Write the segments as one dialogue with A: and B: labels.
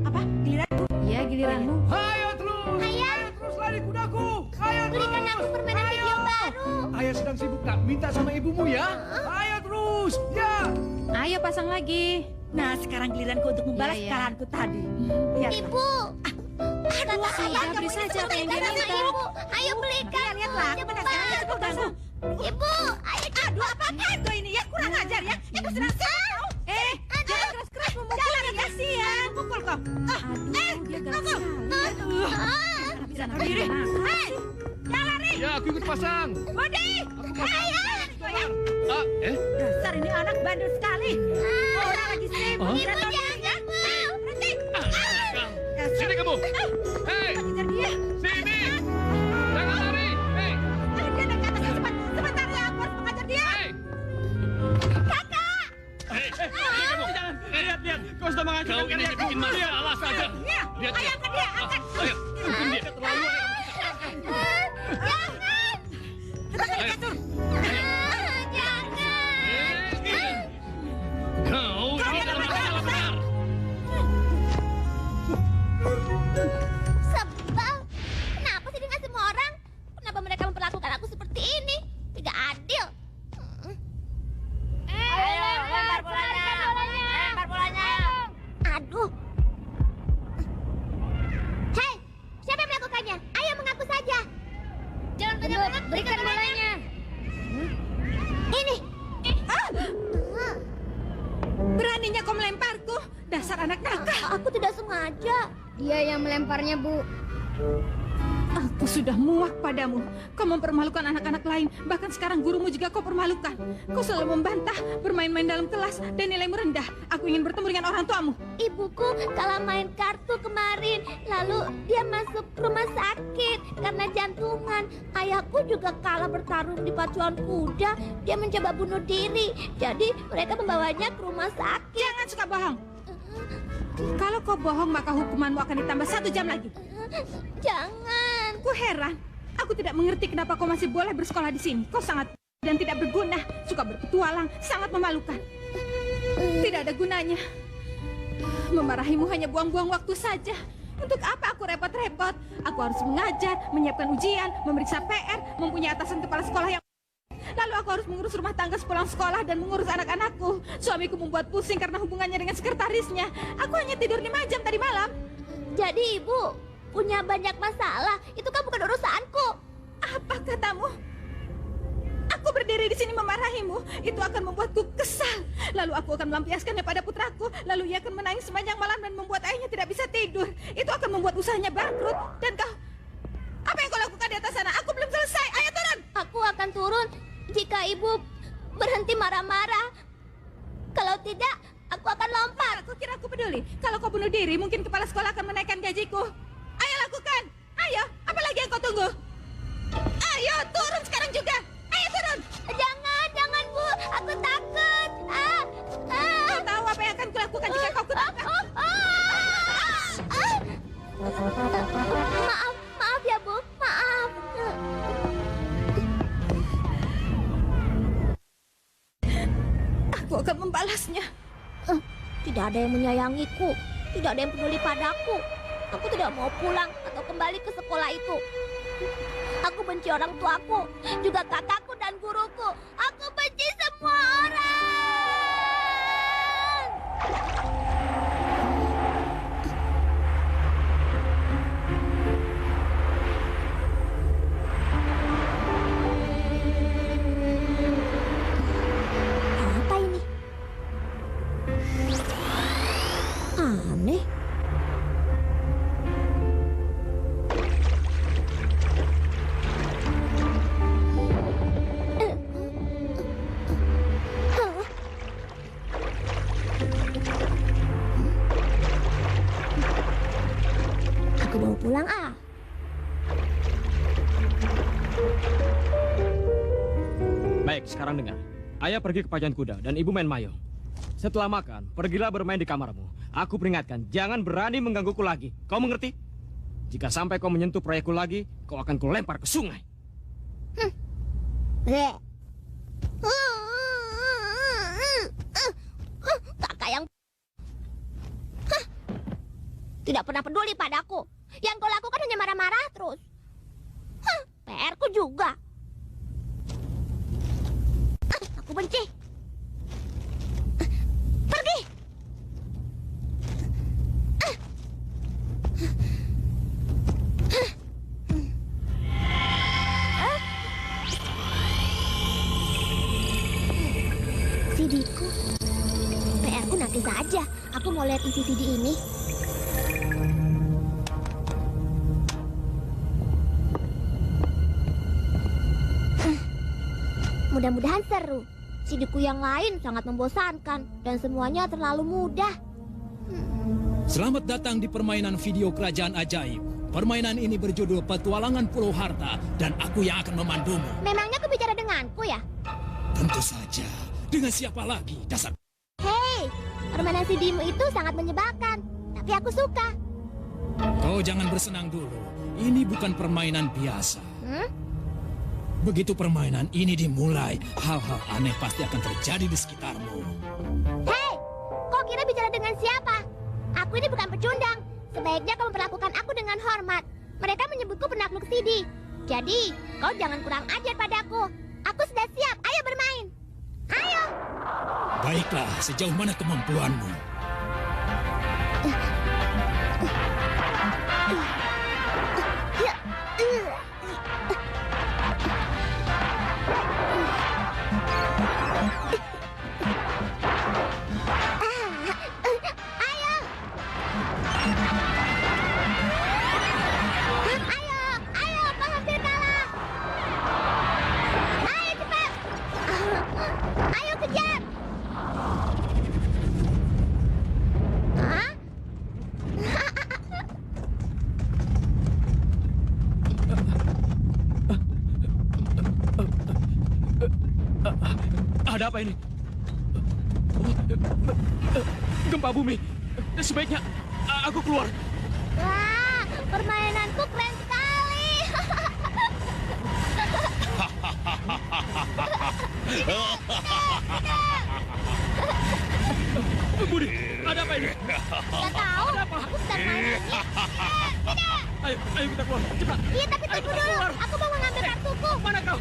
A: Apa? Giliranku?
B: Iya, giliranmu.
C: Ayo terus.
D: Ayah.
C: Ayo terus lari kudaku. Ayo terus.
D: Belikan aku permainan video baru.
C: Ayah sedang sibuk nak. Minta sama ibumu ya. Ayo terus. Ya.
B: Ayo pasang lagi.
A: Nah, sekarang giliranku untuk membalas
B: Iya, iya.
A: kekalahanku tadi. Lihat.
D: Ibu.
A: Aduh,
B: sudah, beri saja apa yang dia minta.
D: Ibu, ayo belikan.
A: Lihatlah, aku
D: Cepat.
A: sekarang cepet kamu.
D: Ibu, ayo
A: Aduh, apaan kau ini ya? Kurang ajar ya. Itu sedang tahu. Jangan keras-keras memukul ya, kasihan. Pukul kau.
B: Aduh, dia galak
A: pukul.
B: sekali.
A: Aduh. Bisa berdiri. Jangan lari.
C: Ya, aku ikut pasang.
A: Budi. Ayah.
C: Ah,
A: Dasar ini anak bandel sekali. Orang lagi sibuk.
C: Hah?
A: Dan nontonnya. Berhenti.
C: Sini kamu. Hei,
A: Kejar dia.
C: sini. Jangan lari. Hei,
A: Dia naik ke atas cepat. Sebentar ya, aku harus mengajar dia.
C: hei. Hei, sini kamu.
E: Lihat, kau sudah menghancurkan
C: Kau ini bikin masalah saja.
A: Iya.
C: Lihat
A: Ayo angkat dia, angkat.
C: Ayo, hukum dia.
A: Kita ke kasur.
C: Kau ini dalam masalah benar.
D: sebel. Kenapa sih dengan semua orang? Kenapa mereka memperlakukan aku seperti ini? Tidak adil. Ayo, lempar bolanya. Lempar bolanya. Aduh. Hei, siapa yang melakukannya? Ayo mengaku saja. Jangan banyak banget, berikan bolanya. Ini.
A: Beraninya kau melemparku. Dasar anak nakal.
D: Aku tidak sengaja.
F: Dia yang melemparnya, Bu.
A: Aku sudah muak padamu. Kau mempermalukan anak-anak lain. Bahkan sekarang gurumu juga kau permalukan. Kau selalu membantah, bermain-main dalam kelas, dan nilaimu rendah. Aku ingin bertemu dengan orang tuamu.
D: Ibuku kalah main kartu kemarin. Lalu dia masuk rumah sakit karena jantungan. Ayahku juga kalah bertarung di pacuan kuda. Dia mencoba bunuh diri. Jadi mereka membawanya ke rumah sakit.
A: Jangan suka bohong. Kalau kau bohong, maka hukumanmu akan ditambah 1 jam lagi.
D: Jangan.
A: Aku heran. Aku tidak mengerti kenapa kau masih boleh bersekolah di sini. Kau sangat dan tidak berguna. Suka berpetualang, sangat memalukan. Tidak ada gunanya. Memarahimu hanya buang-buang waktu saja. Untuk apa aku repot-repot? Aku harus mengajar, menyiapkan ujian, memeriksa PR, mempunyai atasan kepala sekolah yang... Lalu aku harus mengurus rumah tangga sepulang sekolah dan mengurus anak-anakku. Suamiku membuat pusing karena hubungannya dengan sekretarisnya. Aku hanya tidur 5 jam tadi malam.
D: Jadi ibu punya banyak masalah. Itu kan bukan urusanku.
A: Apa katamu? Aku berdiri di sini memarahimu. Itu akan membuatku kesal. Lalu aku akan melampiaskannya pada putraku. Lalu ia akan menangis sepanjang malam dan membuat ayahnya tidak bisa tidur. Itu akan membuat usahanya bangkrut. Dan kau... Apa yang kau lakukan di atas sana? Aku belum selesai. Ayo turun.
D: Aku akan turun jika ibu berhenti marah-marah. Kalau tidak, aku akan lompat.
A: Aku kira aku peduli. Kalau kau bunuh diri, mungkin kepala sekolah akan menaikkan gajiku. Ayo lakukan. Ayo, apa lagi yang kau tunggu? Ayo, turun sekarang juga. Ayo turun.
D: Jangan Bu. Aku takut.
A: Kau tahu apa yang akan kulakukan jika kau kutakan?
D: Maaf ya Bu. Maaf.
A: Aku akan membalasnya.
D: Tidak ada yang menyayangiku. Tidak ada yang peduli padaku. Aku tidak mau pulang atau kembali ke sekolah itu. Aku benci orang tuaku, juga kakakku dan guruku. Aku benci semua orang. Apa ini? Aneh. Aku mau pulang ah.
E: Baik, sekarang dengar. Ayah pergi ke pacuan kuda dan ibu main mayo. Setelah makan, pergilah bermain di kamarmu. Aku peringatkan, jangan berani menggangguku lagi. Kau mengerti? Jika sampai kau menyentuh proyekku lagi, kau akan kulempar ke sungai.
D: Kakak yang... tidak pernah peduli padaku. Yang kau lakukan hanya marah-marah terus. Hah, PR-ku juga. Aku benci. Pergi. CD-ku. PR-ku nanti saja. Aku mau lihat isi CD ini. Mudah-mudahan seru. CD-ku yang lain sangat membosankan dan semuanya terlalu mudah.
G: Selamat datang di permainan video Kerajaan Ajaib. Permainan ini berjudul Petualangan Pulau Harta dan aku yang akan memandumu.
D: Memangnya kau bicara denganku ya?
G: Tentu saja. Dengan siapa lagi, dasar?
D: Hei, permainan CD-mu itu sangat menyebalkan. Tapi aku suka.
G: Kau jangan bersenang dulu. Ini bukan permainan biasa. Begitu permainan ini dimulai, hal-hal aneh pasti akan terjadi di sekitarmu.
D: Hei, kau kira bicara dengan siapa? Aku ini bukan pecundang. Sebaiknya kau memperlakukan aku dengan hormat. Mereka menyebutku penakluk CD. Jadi, kau jangan kurang ajar padaku. Aku sudah siap, ayo bermain. Ayo.
G: Baiklah, sejauh mana kemampuanmu?
D: Ayo, kau hampir kalah. Ayo cepat. Ayo kejar. Hah?
E: Ada apa ini? Gempa bumi. Sebaiknya aku keluar.
D: Wah, permainanku keren sekali.
E: Budi, ada apa ini?
D: Gak tahu, aku sedang main ini.
E: Ayo kita keluar, cepat.
D: Iya, tapi
E: Ayo,
D: tunggu
E: kita
D: dulu.
E: keluar.
D: Aku mau mengambil kartuku.
E: Mana kau?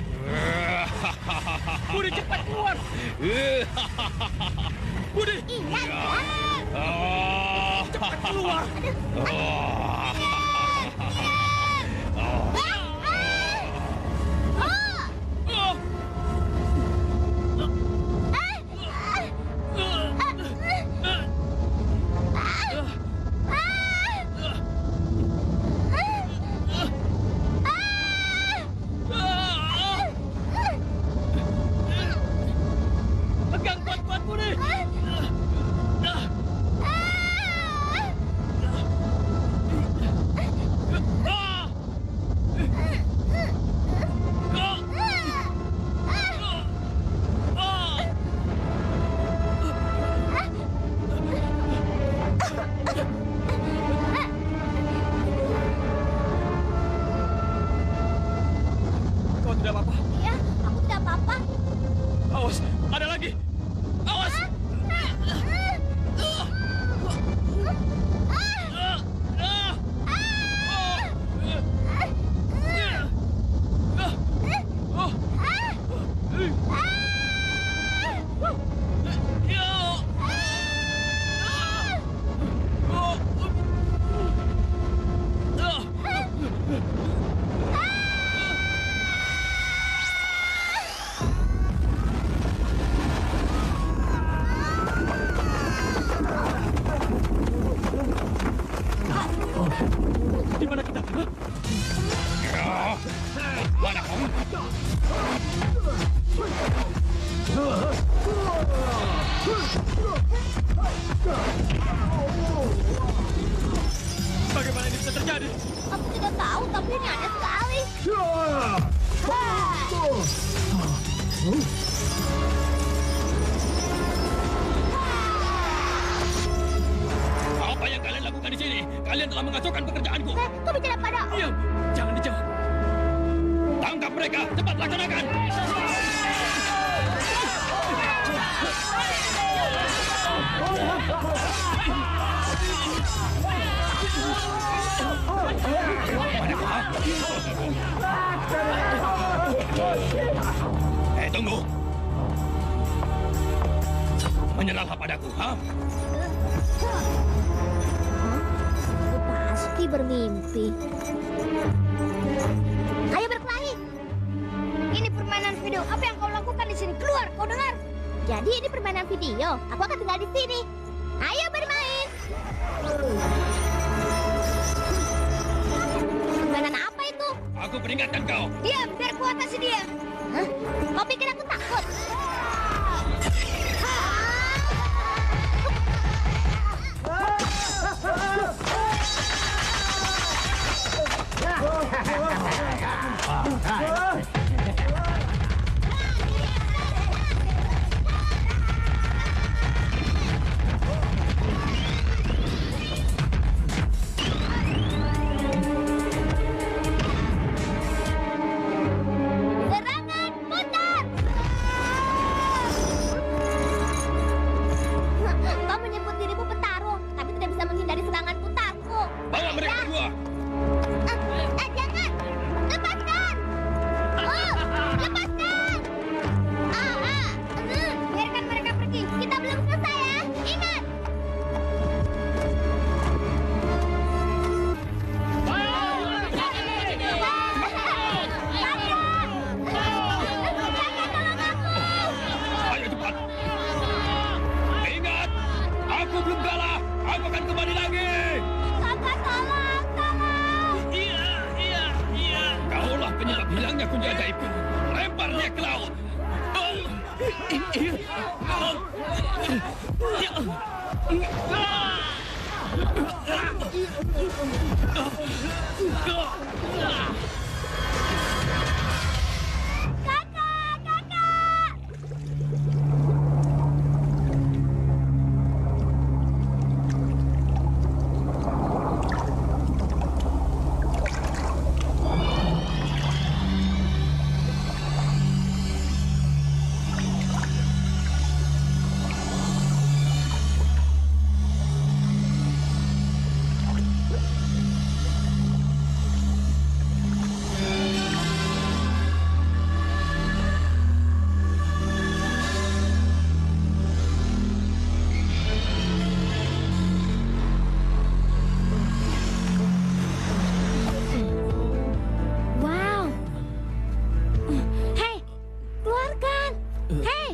E: Budi, cepat keluar. Budi,
D: Iya,
E: cepat keluar. Oh. Pegang kuat-kuat, Budi. Kau tidak apa-apa.
D: Iya, aku tidak apa-apa.
E: Awas, ada lagi. Awas. Di mana kita?
G: Mana kau?
E: Bagaimana ini bisa terjadi?
D: Aku tidak tahu, tapi ini aneh sekali.
G: Apa yang kalian lakukan di sini? Kalian telah mengacaukan pekerjaanku.
D: Kau bicara pada...
E: Diam, jangan dijawab.
G: Tangkap mereka, cepat laksanakan. Tunggu. Menyerahlah padaku, ha?
D: Aku pasti bermimpi. Ayo berkelahi.
F: Ini permainan video. Apa yang kau lakukan di sini? Keluar, kau dengar?
D: Jadi ini permainan video. Aku akan tinggal di sini. Ayo bermain. Permainan apa itu?
G: Aku peringatkan kau.
F: Diam, biar ku atasi dia.
D: Hah? Kau pikir aku takut? Serangan putar! Kau menyebut dirimu petarung, tapi tidak bisa menghindari serangan putarku.
G: Bawa mereka berdua.
D: Jangan! Lepaskan! Oh, lepaskan!
F: Biarkan mereka pergi.
D: Kita belum selesai ya. Ingat!
G: Ayo cepat. Ingat, aku belum kalah. Aku akan kembali lagi.
D: Kakak, tolong! Tolong!
G: Kaulah penyebab hilangnya kunci ajaib. Lempar dia ke laut.
D: Wow! Hei! Keluarkan! Hei!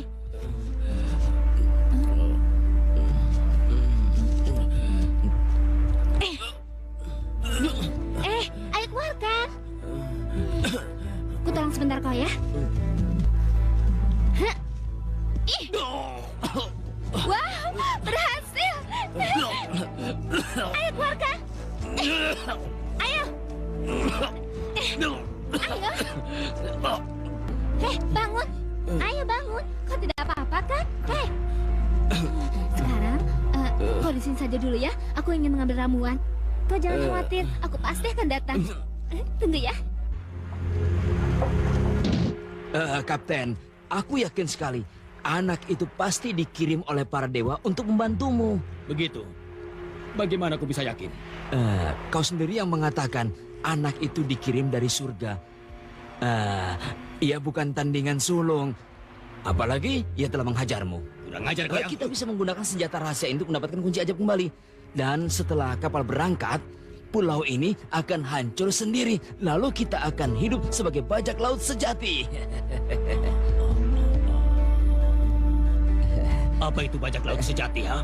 D: Ayo keluarkan!
B: Ku tolong sebentar kau ya.
D: Wow! Berhasil! Ayo keluarkan! Ayo! Ayo! Hei, bangun! Ayo bangun! Kau tidak apa-apa kan? Hei! Sekarang, kau di sini saja dulu ya. Aku ingin mengambil ramuan. Kau jangan khawatir, aku pasti akan datang. Tunggu ya.
H: Kapten, aku yakin sekali anak itu pasti dikirim oleh para dewa untuk membantumu.
E: Begitu. Bagaimana aku bisa yakin?
H: Kau sendiri yang mengatakan anak itu dikirim dari surga. Ia bukan tandingan sulung. Apalagi ia telah menghajarmu.
E: Kurang ajar kau yang...
H: Kita bisa menggunakan senjata rahasia untuk mendapatkan kunci ajaib kembali. Dan setelah kapal berangkat, pulau ini akan hancur sendiri. Lalu kita akan hidup sebagai bajak laut sejati.
E: Apa itu bajak laut sejati, ha?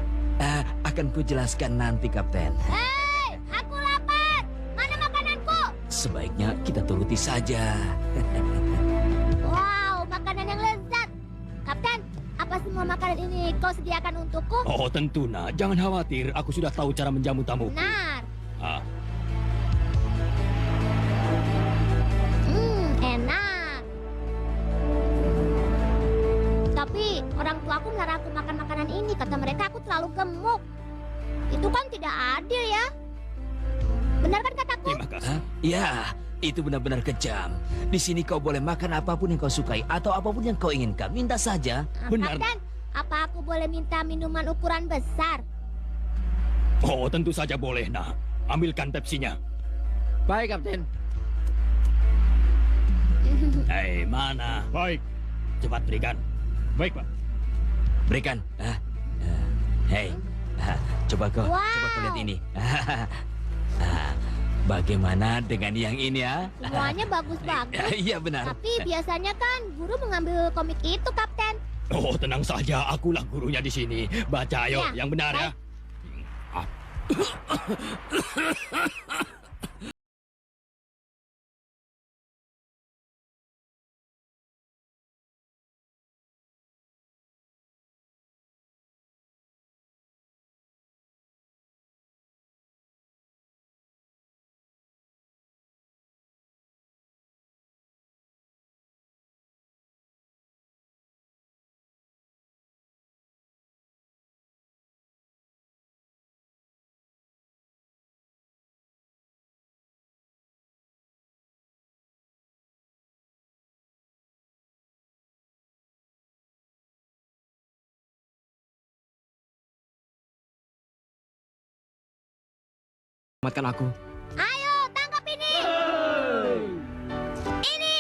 H: Akan kujelaskan nanti, Kapten.
D: Hei, aku lapar. Mana makananku?
H: Sebaiknya kita turuti saja.
D: Wow, makanan yang lezat. Kapten, apa semua makanan ini kau sediakan untukku?
E: Oh, tentu, nak. Jangan khawatir. Aku sudah tahu cara menjamu tamu.
D: Benar.
E: Ah,
D: Enak. Tapi orang tuaku melarang aku makan makanan ini. Kata mereka aku terlalu gemuk. Itu kan tidak adil ya. Benar kan kataku?
E: terima kasih.
H: Ya, itu benar-benar kejam. Di sini kau boleh makan apapun yang kau sukai atau apapun yang kau inginkan. Minta saja.
E: Benar.
D: Kapten, apa aku boleh minta minuman ukuran besar?
E: Oh, tentu saja boleh, nak.
G: ambilkan Pepsinya.
C: Baik, Kapten.
G: Hei, mana? Baik. Cepat berikan. Baik, Pak.
H: Berikan. Hei, coba kau lihat ini. Bagaimana dengan yang ini ya?
D: Semuanya bagus-bagus.
H: Iya benar.
D: Tapi biasanya kan guru mengambil komik itu, Kapten.
G: Oh, tenang saja. Akulah gurunya di sini. Baca ayo,
D: Ya,
G: yang benar ya.
E: Selamatkan aku.
D: Ayo, tangkap ini. Ini.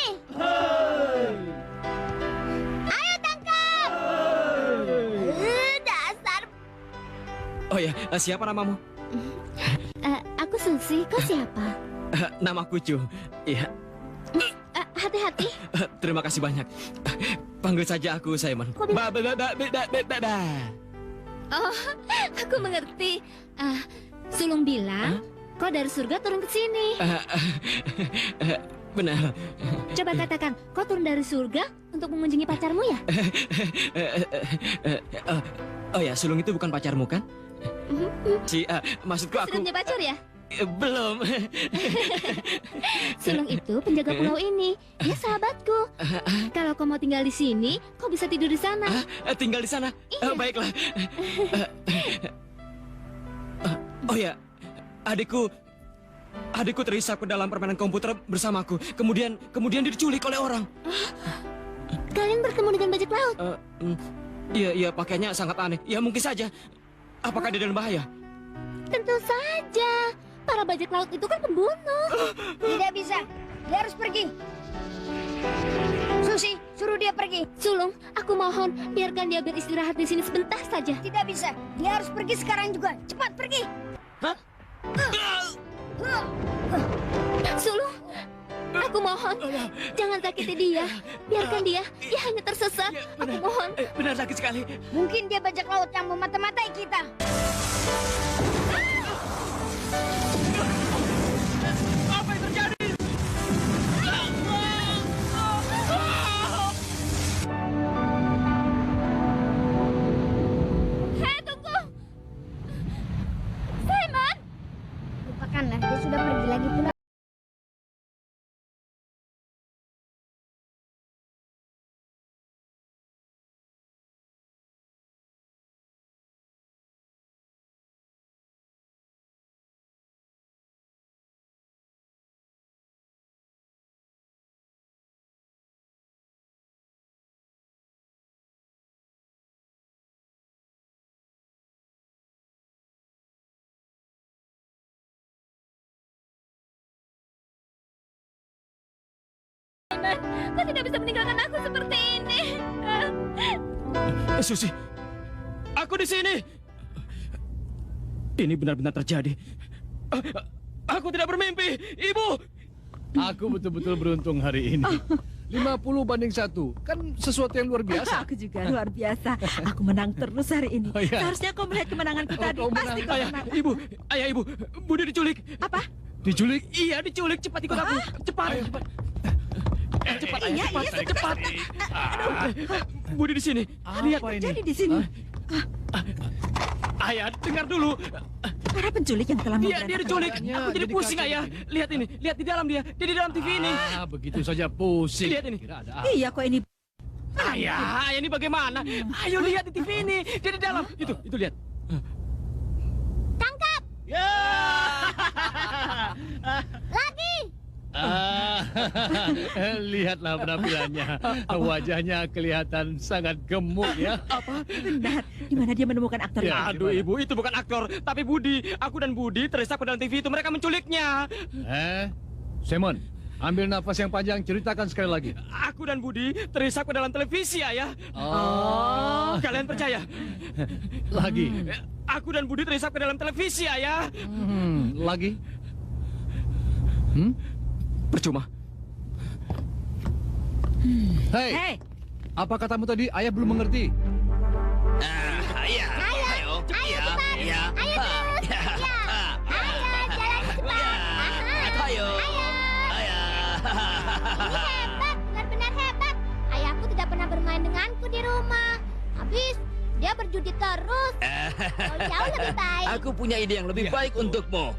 D: Ayo tangkap. Dasar.
E: Oh ya, siapa namamu?
B: Aku Susi, kau siapa?
E: Namaku Cu. Iya,
B: Hati-hati.
E: terima kasih banyak. Panggil saja aku Simon.
B: Kok bisa-
E: Ba.
B: Oh, aku mengerti. Sulung bilang, kau dari surga turun ke sini.
E: Benar.
B: Coba katakan, kau turun dari surga untuk mengunjungi pacarmu ya?
E: Oh ya, sulung itu bukan pacarmu kan? Maksudku aku...
B: Sudah punya pacar ya?
E: Belum.
B: Sulung itu penjaga pulau ini. Dia sahabatku. Kalau kau mau tinggal di sini, kau bisa tidur di sana.
E: Tinggal di sana.
B: Iya.
E: Baiklah. Oh ya, adikku terhisap ke dalam permainan komputer bersamaku. Kemudian dia diculik oleh orang.
B: Kalian bertemu dengan bajak laut.
E: Iya, pakaiannya sangat aneh. Ya mungkin saja. Apakah dia dalam bahaya?
B: Tentu saja. Para bajak laut itu kan pembunuh.
F: Tidak bisa. Dia harus pergi. Susi, suruh dia pergi.
B: Sulung, aku mohon biarkan dia beristirahat di sini sebentar saja.
F: Tidak bisa. Dia harus pergi sekarang juga. Cepat pergi.
E: Hah?
B: Sulung, aku mohon jangan sakiti dia. Biarkan dia hanya tersesat. Aku mohon.
E: Benar sakit sekali.
F: Mungkin dia bajak laut yang memata-matai kita.
E: Apa yang terjadi?
B: Hei, tunggu. Simon.
F: Lupakanlah, dia sudah pergi lagi pula.
B: Kau tidak bisa meninggalkan aku seperti ini.
E: Susi, aku di sini. Ini benar-benar terjadi. Aku tidak bermimpi, Ibu.
C: Aku betul-betul beruntung hari ini. 50-1. Kan sesuatu yang luar biasa.
A: Aku juga luar biasa. Aku menang terus hari ini.
C: Oh, iya.
A: Seharusnya kau melihat kemenangan kita.
C: Oh, kau
A: Pasti kau
E: Ayah,
A: menang.
E: Ibu, Budi diculik.
A: Apa?
C: Diculik?
E: Iya, diculik. Cepat ikut aku. Cepat. Cepat, ayah, cepat. Budi di sini. Lihat,
C: Apa ini?
A: Jadi di sini
E: ayah, dengar dulu.
A: para penculik yang telah
E: Dia
A: memberantakan
E: diculik.
C: Makanya
E: Aku jadi
C: jadi
E: pusing,
C: kacau.
E: ayah. Lihat ini, lihat di dalam dia. Dia di dalam TV ini.
C: Begitu saja pusing.
E: Lihat ini.
C: Kira ada
A: Iya, kok ini
E: Ayah, ini bagaimana? Ayo lihat di TV ini. Dia di dalam. Itu lihat.
D: Tangkap.
E: Ya.
D: Lagi.
C: Lihatlah penampilannya. Wajahnya kelihatan sangat gemuk ya.
A: Benar. Di mana dia menemukan aktor itu?
C: Ya.
E: Aduh
C: gimana?
E: ibu, itu bukan aktor, tapi Budi. Aku dan Budi terisap ke dalam TV itu, mereka menculiknya.
C: Simon, ambil nafas yang panjang, ceritakan sekali lagi.
E: Aku dan Budi terisap ke dalam televisi, Ayah.
C: Oh.
E: Kalian percaya?
C: Lagi.
E: Aku dan Budi terisap ke dalam televisi, Ayah.
C: Lagi.
E: Percuma.
C: Hei, apa katamu tadi? Ayah belum mengerti.
H: Ayo, ayo, cepat. Ayo, ayo, ayo.
D: Hebat, benar-benar hebat. Ayahku tidak pernah bermain denganku di rumah. Habis dia berjudi terus. Oh, jauh lebih baik.
H: Aku punya ide yang lebih baik untukmu.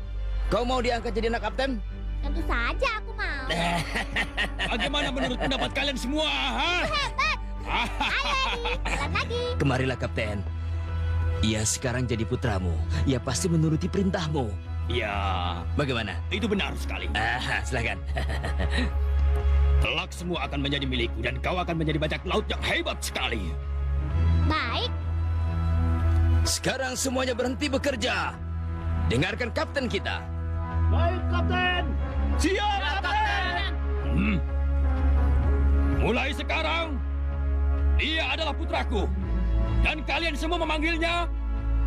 H: Kau mau diangkat jadi anak kapten?
D: Tentu saja aku mau.
G: Bagaimana menurut pendapat kalian semua? Ha?
D: Hebat. Ayo, Eddie, jalan lagi.
H: Kemarilah kapten. Ia sekarang jadi putramu. Ia pasti menuruti perintahmu.
G: Ya,
H: Bagaimana?
G: itu benar sekali.
H: Silakan.
G: Kelak semua akan menjadi milikku dan kau akan menjadi bajak laut yang hebat sekali.
D: Baik.
H: Sekarang semuanya berhenti bekerja. Dengarkan kapten kita.
G: Baik, Kapten. Siap, Kapten. Mulai sekarang, dia adalah putraku. Dan kalian semua memanggilnya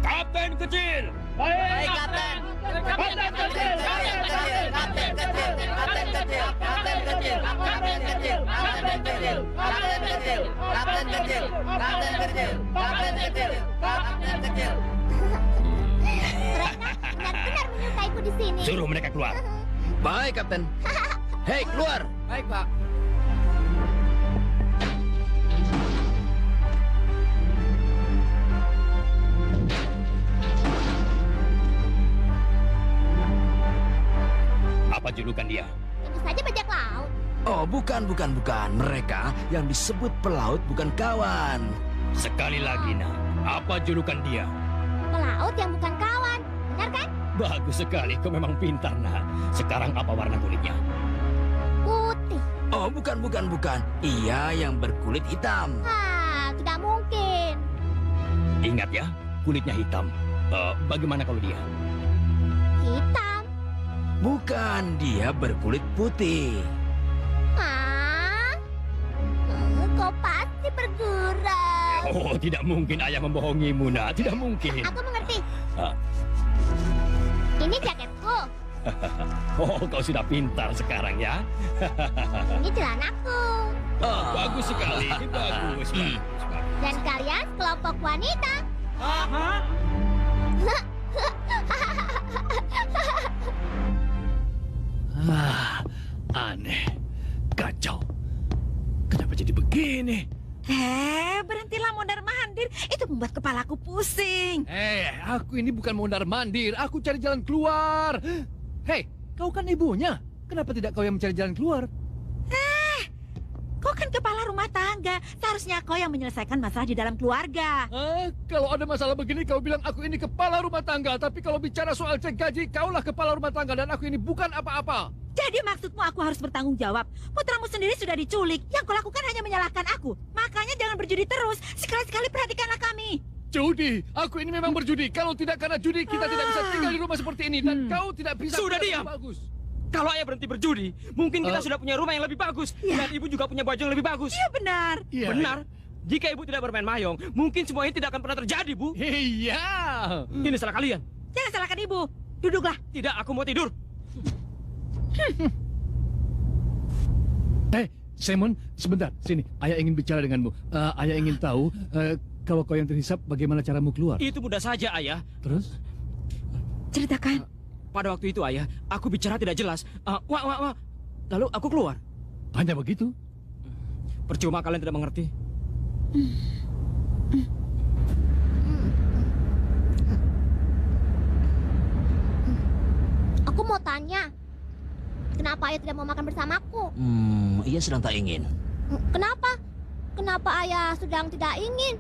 G: Kapten Kecil. Baik, Kapten. Kapten Kecil. Kapten Kecil. Kapten Kecil. Kapten Kecil. Kapten Kecil. Kapten Kecil. Kapten Kecil. Kapten Kecil. Kapten Kecil. Kapten Kecil. Kapten Kecil. Kapten Kecil.
D: Mereka benar-benar menyukaiku di sini.
G: Suruh mereka keluar.
H: Baik, kapten. Hei, keluar.
E: Baik, Pak.
G: Apa julukan dia?
D: Tentu saja bajak laut.
H: Oh, bukan. Mereka yang disebut pelaut bukan kawan.
G: Sekali lagi, nak. Apa julukan dia?
D: Pelaut yang bukan kawan. Benar kan?
G: Bagus sekali, kau memang pintar, nak. Sekarang apa warna kulitnya?
D: Putih.
H: Oh, bukan. Ia yang berkulit hitam.
D: Tidak mungkin.
G: Ingat ya, kulitnya hitam. Bagaimana kalau dia?
D: Hitam.
H: Bukan, dia berkulit putih.
D: Kau pasti bergurau.
G: Oh, tidak mungkin ayah membohongimu, nak. Tidak mungkin.
D: Aku mengerti.
G: Ah.
D: Ini jaketku.
G: Oh, kau sudah pintar sekarang ya.
D: Ini celanaku.
G: Bagus sekali, bagus.
D: Dan kalian kelompok wanita.
C: Aneh. Kacau. Kenapa jadi begini?
A: Berhentilah mondar-mandir. Itu membuat kepalaku pusing.
C: Aku ini bukan mondar-mandir. Aku cari jalan keluar. Hei, kau kan ibunya. Kenapa tidak kau yang mencari jalan keluar?
A: Kau kan kepala rumah tangga. Seharusnya kau yang menyelesaikan masalah di dalam keluarga.
C: Kalau ada masalah begini, kau bilang aku ini kepala rumah tangga. Tapi kalau bicara soal cek gaji, kaulah kepala rumah tangga. Dan aku ini bukan apa-apa.
A: Jadi maksudmu aku harus bertanggung jawab. Putramu sendiri sudah diculik. Yang kau lakukan hanya menyalahkan aku. Makanya jangan berjudi terus. Sekali-sekali perhatikanlah kami.
C: Judi, aku ini memang berjudi. Kalau tidak karena judi, kita tidak bisa tinggal di rumah seperti ini. Dan kau tidak bisa...
E: Sudah diam.
C: Bagus.
E: Kalau ayah berhenti berjudi, mungkin kita sudah punya rumah yang lebih bagus. Dan ibu juga punya baju yang lebih bagus.
A: Iya benar.
C: Iya,
E: Benar. Jika ibu tidak bermain mayong, mungkin semua ini tidak akan pernah terjadi, Bu.
C: Iya.
E: Ini salah kalian.
A: Jangan salahkan ibu. Duduklah.
E: Tidak, aku mau tidur.
C: Simon, sebentar. Sini, ayah ingin bicara denganmu. Ayah ingin tahu, kalau kau yang terhisap, bagaimana caramu keluar?
E: Itu mudah saja, ayah.
C: Terus?
A: Ceritakan.
E: Pada waktu itu, ayah, aku bicara tidak jelas. Wah. Lalu aku keluar.
C: Hanya begitu?
E: Percuma kalian tidak mengerti.
D: Aku mau tanya. Kenapa ayah tidak mau makan bersamaku?
H: Ia sedang tak ingin.
D: Kenapa? Kenapa ayah sedang tidak ingin?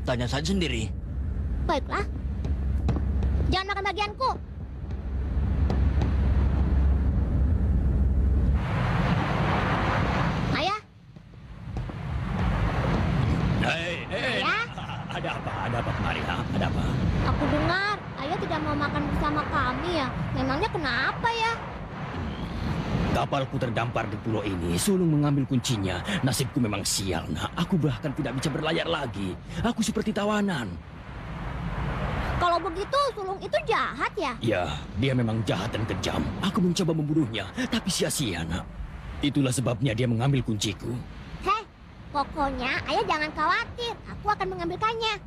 H: Tanya saja sendiri.
D: Baiklah. Jangan makan bagianku. kenapa ya?
G: Kapalku terdampar di pulau ini. Sulung mengambil kuncinya. Nasibku memang sial, nak. Aku bahkan tidak bisa berlayar lagi. Aku seperti tawanan.
D: Kalau begitu, Sulung itu jahat ya?
G: Ya, dia memang jahat dan kejam. Aku mencoba membunuhnya, tapi sia-sia, nak. Itulah sebabnya dia mengambil kunciku.
D: Hei, pokoknya ayah jangan khawatir. Aku akan mengambilkannya.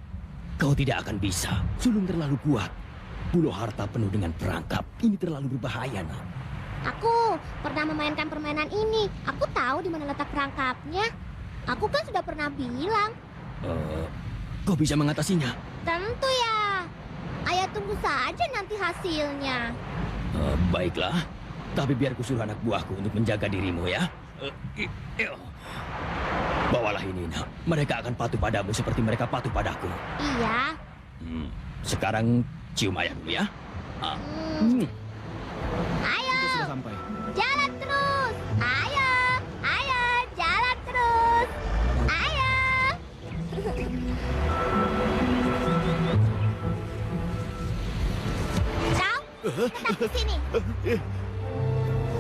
G: Kau tidak akan bisa. Sulung terlalu kuat. Pulau harta penuh dengan perangkap. Ini terlalu berbahaya, nak.
D: Aku pernah memainkan permainan ini. Aku tahu di mana letak perangkapnya. Aku kan sudah pernah bilang.
G: Kau bisa mengatasinya?
D: Tentu ya. Ayah tunggu saja nanti hasilnya.
G: Baiklah. Tapi biar kusuruh anak buahku untuk menjaga dirimu ya. Bawalah ini, nak. Mereka akan patuh padamu seperti mereka patuh padaku.
D: Iya.
G: Sekarang cium ayah dulu ya.
D: Ayo,
E: Sudah sampai.
D: jalan terus. Ayo, ayo, jalan terus. Ayo. Kau, tetap di sini.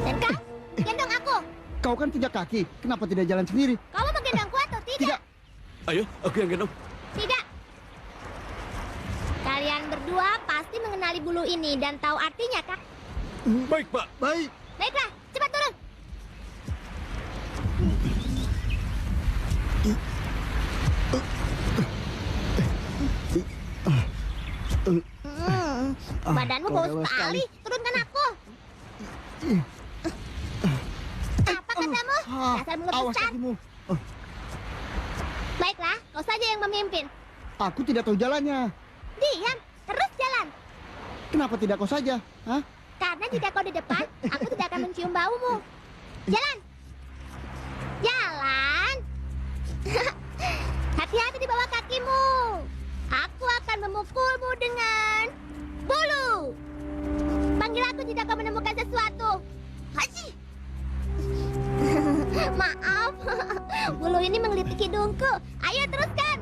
D: Dan kau, gendong aku.
I: Kau kan punya kaki, kenapa tidak jalan sendiri?
D: Kau mau menggendongku atau tidak?
G: Ayo, aku yang gendong.
D: Tidak. Kalian berdua pasti mengenali bulu ini dan tahu artinya, kan?
G: Baik, Pak.
I: Baik.
D: Baiklah, cepat turun. Badanmu bau
I: Kau
D: sekali. Turunkan aku. Apa katamu? Dasar mulut
I: Awas
D: besar.
I: kakimu.
D: Baiklah, kau saja yang memimpin.
I: Aku tidak tahu jalannya.
D: Diam, terus jalan.
I: Kenapa tidak kau saja? Hah?
D: Karena jika kau di depan, aku tidak akan mencium baumu. Jalan. Jalan. Hati-hati di bawah kakimu. Aku akan memukulmu dengan bulu. Panggil aku jika kau menemukan sesuatu. Haji. Maaf, bulu ini menggelitik hidungku. Ayo teruskan.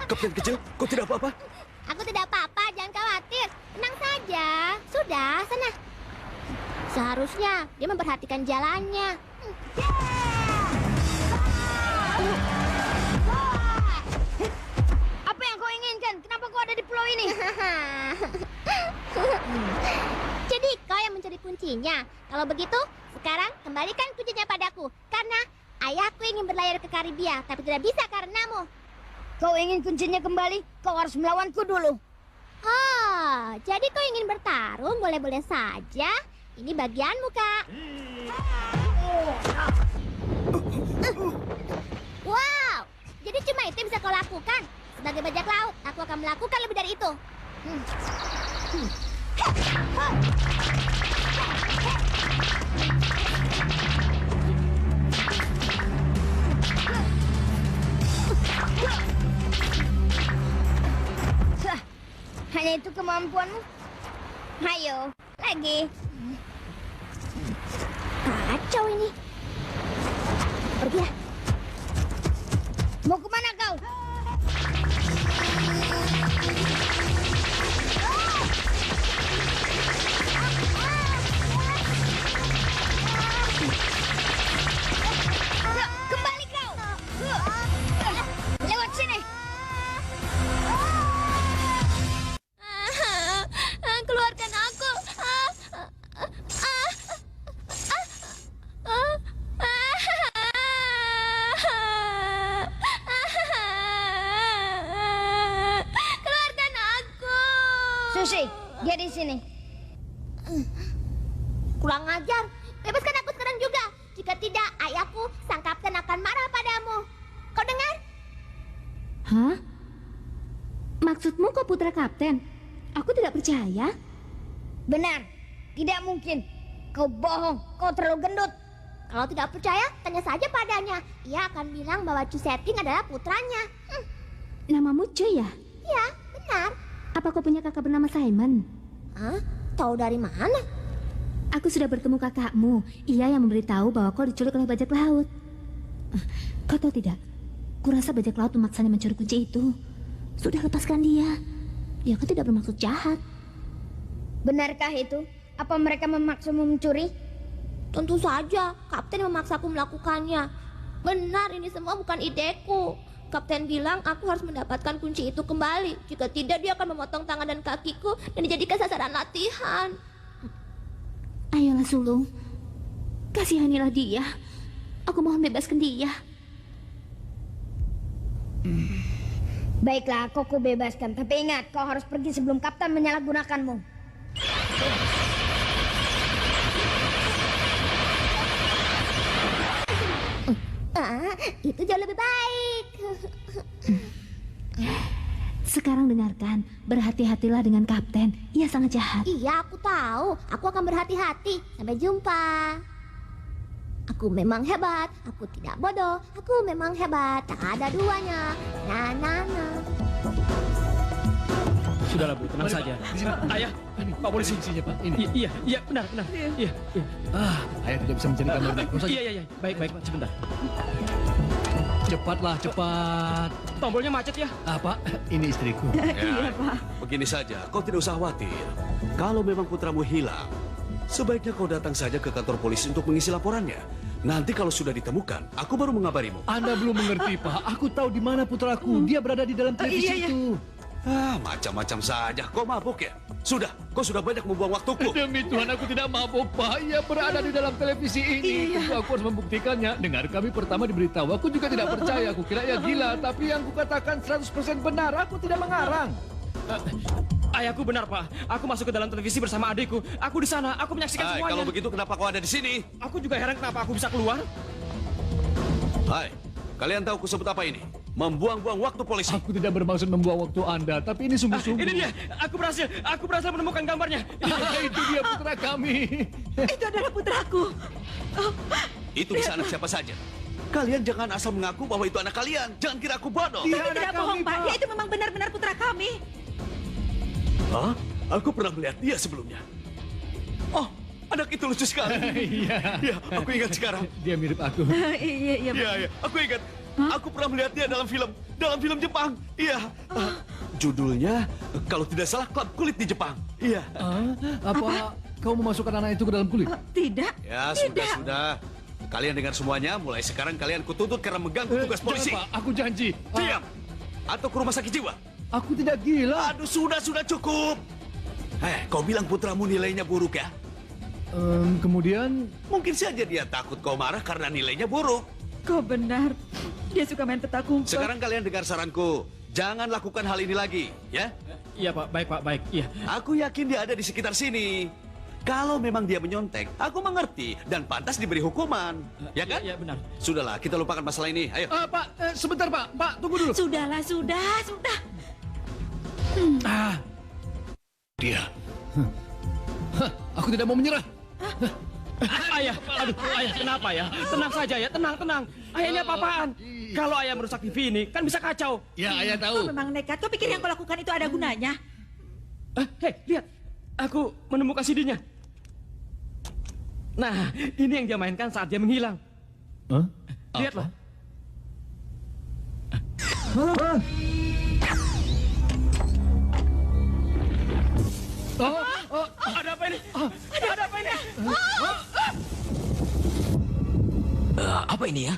G: Kapten kecil, kau tidak apa-apa?
D: Aku tidak apa-apa, jangan khawatir. Tenang saja. Sudah, sana. Seharusnya dia memperhatikan jalannya.
F: Apa yang kau inginkan? Kenapa kau ada di pulau ini?
D: Jadi kau yang mencuri kuncinya. Kalau begitu, sekarang kembalikan kuncinya padaku. Karena ayahku ingin berlayar ke Karibia, tapi tidak bisa karenamu.
F: Kau ingin kuncinya kembali? Kau harus melawanku dulu.
D: Oh, jadi kau ingin bertarung? Boleh-boleh saja. Ini bagianmu, Kak. Wow, jadi cuma itu yang bisa kau lakukan. Sebagai bajak laut, aku akan melakukan lebih dari itu.
F: Hanya itu kemampuanmu? Ayo, lagi.
D: Kacau ini. Pergi ya.
F: Mau kemana kau? Kembali kau. Lewat sini.
D: Keluarkan aku. Keluarkan aku.
F: Susi, dia di sini.
D: Kurang ajar. Bebaskan aku sekarang juga. Jika tidak, ayahku, sang kapten akan marah padamu. Kau dengar?
A: Hah? Maksudmu kau putra kapten? Aku tidak percaya.
F: Benar, tidak mungkin. Kau bohong, kau terlalu gendut.
D: Kalau tidak percaya, tanya saja padanya. Ia akan bilang bahwa Chu Setting adalah putranya.
A: Namamu Cuy ya?
D: Ya, benar.
A: Apa kau punya kakak bernama Simon?
D: Hah? Tahu dari mana?
A: Aku sudah bertemu kakakmu. Ia yang memberitahu bahwa kau diculik oleh bajak laut. Kau tahu tidak? Kurasa bajak laut memaksanya mencuri kunci itu. Sudah lepaskan dia.
D: Dia kan tidak bermaksud jahat.
F: Benarkah itu? Apa mereka memaksamu mencuri?
D: Tentu saja, Kapten memaksaku melakukannya. Benar, ini semua bukan ideku. Kapten bilang aku harus mendapatkan kunci itu kembali. Jika tidak, dia akan memotong tangan dan kakiku dan dijadikan sasaran latihan.
B: Ayolah Sulung, kasihanilah dia. Aku mohon bebaskan dia.
F: Baiklah, aku bebaskan. Tapi ingat, kau harus pergi sebelum Kapten menyalahgunakanmu.
D: Itu jauh lebih baik.
B: Sekarang dengarkan, berhati-hatilah dengan Kapten. Ia sangat jahat.
D: Iya, aku tahu. Aku akan berhati-hati. Sampai jumpa. Aku memang hebat. Aku tidak bodoh. Aku memang hebat. Tak ada duanya. Na.
E: Sudahlah Bu, tenang saja. Ayah, Pak Polisi.
C: Isinya, Pak. Ini.
E: Iya, benar. Iya.
C: Ayah tidak bisa mencari kamar baik.
E: Iya. Baik, sebentar.
C: Cepatlah, cepat.
E: Tombolnya macet ya?
C: Apa? Ini istriku.
A: Iya, Pak.
J: Begini saja, kau tidak usah khawatir. Kalau memang putramu hilang, sebaiknya kau datang saja ke kantor polisi untuk mengisi laporannya. Nanti kalau sudah ditemukan, aku baru mengabarimu.
C: Anda belum mengerti, Pak. Aku tahu di mana putraku. Dia berada di dalam televisi itu.
J: Macam-macam saja. Kau mabuk ya? Sudah, kau sudah banyak membuang waktuku.
C: Demi Tuhan, aku tidak mabuk, Pak. Ia berada di dalam televisi ini. Tentu aku harus membuktikannya. Dengar, kami pertama diberitahu. Aku juga tidak percaya. Aku kira ia gila. Tapi yang kukatakan 100% benar. Aku tidak mengarang.
E: Ayahku benar, Pak. Aku masuk ke dalam televisi bersama adikku. Aku di sana. Aku menyaksikan semuanya.
J: Kalau begitu, kenapa kau ada di sini?
E: Aku juga heran kenapa aku bisa keluar.
J: Hai, kalian tahu kusebut apa ini? Membuang-buang waktu polisi.
C: Aku tidak bermaksud membuang waktu Anda, tapi ini sungguh-sungguh.
E: Ini dia. Aku berhasil menemukan gambarnya.
C: Itu dia putra kami.
A: Itu adalah putraku.
J: Itu bisa anak siapa saja. Kalian jangan asal mengaku bahwa itu anak kalian. Jangan kira aku bodoh.
A: Tapi tidak bohong, Pak. Dia itu memang benar-benar putra kami.
J: Hah? Aku pernah melihat dia sebelumnya. Oh, anak itu lucu sekali.
C: Iya.
J: Aku ingat sekarang.
C: Dia mirip aku.
A: Iya, Pak.
J: Iya, aku ingat. Aku pernah melihat dia dalam film Jepang. Iya. Judulnya, kalau tidak salah, Klub Kulit di Jepang. Iya.
C: Apa kau memasukkan anak itu ke dalam kulit?
A: Tidak.
J: Ya, sudah. Kalian dengar semuanya, mulai sekarang kalian kutuntut karena mengganggu tugas polisi.
C: Jangan, Pak, aku janji.
J: Diam! Atau ke rumah sakit jiwa.
C: Aku tidak gila.
J: Aduh, sudah cukup. Kau bilang putramu nilainya buruk ya?
C: Kemudian?
J: Mungkin saja dia takut kau marah karena nilainya buruk.
A: Kau benar. Dia suka main petak umpet.
J: Sekarang kalian dengar saranku. Jangan lakukan hal ini lagi, ya?
E: Iya, Pak. Baik, Pak. Baik. Iya.
J: Aku yakin dia ada di sekitar sini. Kalau memang dia menyontek, aku mengerti dan pantas diberi hukuman. Ya kan?
E: Iya, benar.
J: Sudahlah, kita lupakan masalah ini. Ayo.
C: Pak, sebentar, Pak. Pak, tunggu dulu.
A: Sudah.
J: Dia.
C: Aku tidak mau menyerah.
E: Ayah, ayah, kenapa ya? Tenang saja ya, tenang. Ayah ini apa-apaan? Kalau ayah merusak TV ini, kan bisa kacau.
C: Ya, ayah
A: Kau
C: tahu.
A: memang nekat. Kau pikir yang kau lakukan itu ada gunanya?
E: Hei, lihat. Aku menemukan CD-nya. Nah, ini yang dia mainkan saat dia menghilang. Lihatlah. Ada apa ini? Ada apa ini?
H: Apa ini ya?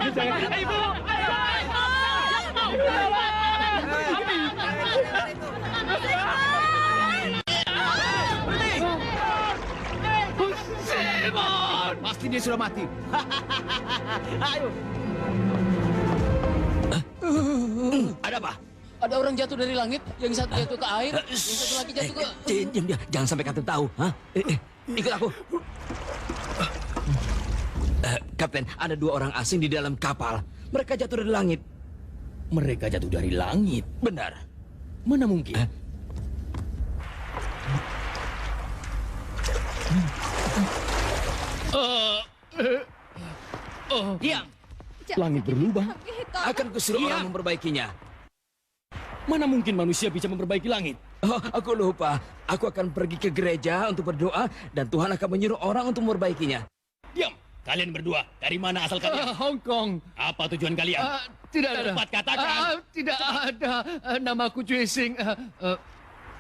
E: Jangan. Ibu!
C: Simon! Pasti dia sudah mati.
H: Ayo. Ada apa?
K: Ada orang jatuh dari langit, yang satu jatuh ke air, yang satu lagi jatuh ke...
H: Diam. Jangan sampai Kapten tahu. Ikut aku. Kapten, ada 2 orang asing di dalam kapal. Mereka jatuh dari langit.
G: Mereka jatuh dari langit.
H: Benar.
G: Mana mungkin?
H: Diam.
G: Langit berlubang.
H: Akan kusuruh orang memperbaikinya.
G: Mana mungkin manusia bisa memperbaiki langit?
H: Oh, aku lupa. Aku akan pergi ke gereja untuk berdoa dan Tuhan akan menyuruh orang untuk memperbaikinya.
G: Diam! Kalian berdua, dari mana asal kalian?
C: Hong Kong.
G: Apa tujuan kalian?
C: Tidak ada.
G: Cepat katakan.
C: Tidak ada. Namaku Cui Sing.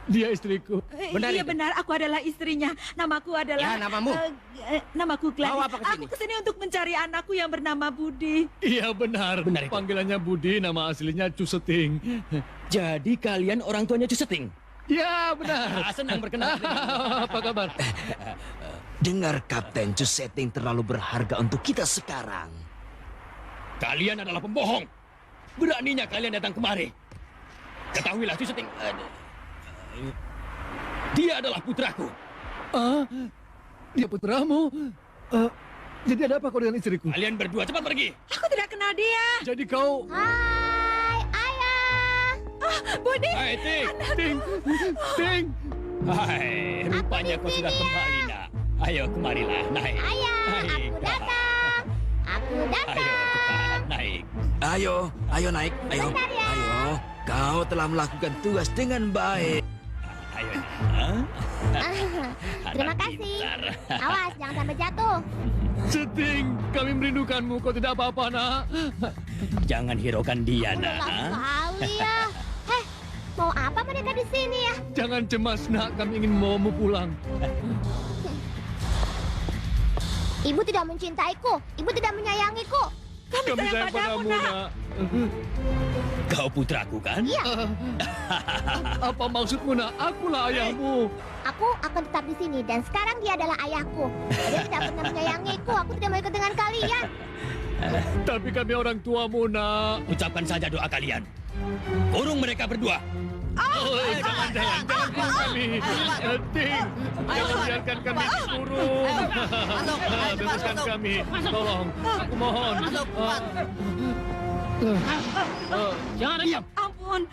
C: Dia istriku.
A: Iya benar, aku adalah istrinya. Namaku adalah...
K: Ya, namamu?
A: Namaku Gladys.
K: Mau apa kesini?
A: Aku kesini untuk mencari anakku yang bernama Budi.
C: Iya benar.
G: Benar itu.
C: Panggilannya Budi, nama aslinya Cu Seting.
G: Jadi kalian orang tuanya Cuseting?
C: Ya benar.
G: Senang berkenalan.
C: Apa kabar?
H: Dengar, Kapten, Cu Seting terlalu berharga untuk kita sekarang.
G: Kalian adalah pembohong. Beraninya kalian datang kemari. Ketahuilah Cuseting. Dia adalah putraku.
C: Dia putramu. Jadi ada apa kau dengan istriku?
G: Kalian berdua cepat pergi.
A: Aku tidak kenal dia.
C: Jadi kau...
D: Hai, ayah.
A: Budi.
G: Hai, Ting.
C: Ting. Ting.
G: Hai, rupanya kau sudah kembali, nak. Ayo, kemarilah, naik.
D: Ayah,
G: Naik.
D: aku datang. Aku datang.
G: Ayo, cepat, naik.
H: Ayo naik. Ayo.
D: Bentar ya.
H: Ayo. Kau telah melakukan tugas dengan baik.
G: Ayo,
D: Terima kasih. Awas, jangan sampai jatuh.
C: Seting, kami merindukanmu. Kau tidak apa-apa, nak.
G: Jangan hiraukan dia,
D: Lelah
G: nak.
D: sekali ya. Mau apa mereka di sini ya?
C: Jangan cemas, nak. Kami ingin membawamu pulang.
D: Ibu tidak mencintaiku. Ibu tidak menyayangiku.
C: Kami sayang padamu, nak.
G: Kau putraku, kan?
D: Iya.
C: Apa maksudmu, nak? Akulah ayahmu.
D: Aku akan tetap di sini dan sekarang dia adalah ayahku. Dia tidak pernah menyayangiku. Aku tidak mau ikut dengan kalian.
C: Tapi kami orang tuamu, nak.
G: Ucapkan saja doa kalian. Kurung mereka berdua.
C: Jangan kurung kami. Ting, jangan biarkan kami dikurung. Bebaskan kami. Tolong, aku mohon.
K: Jangan diam.
A: Ampun.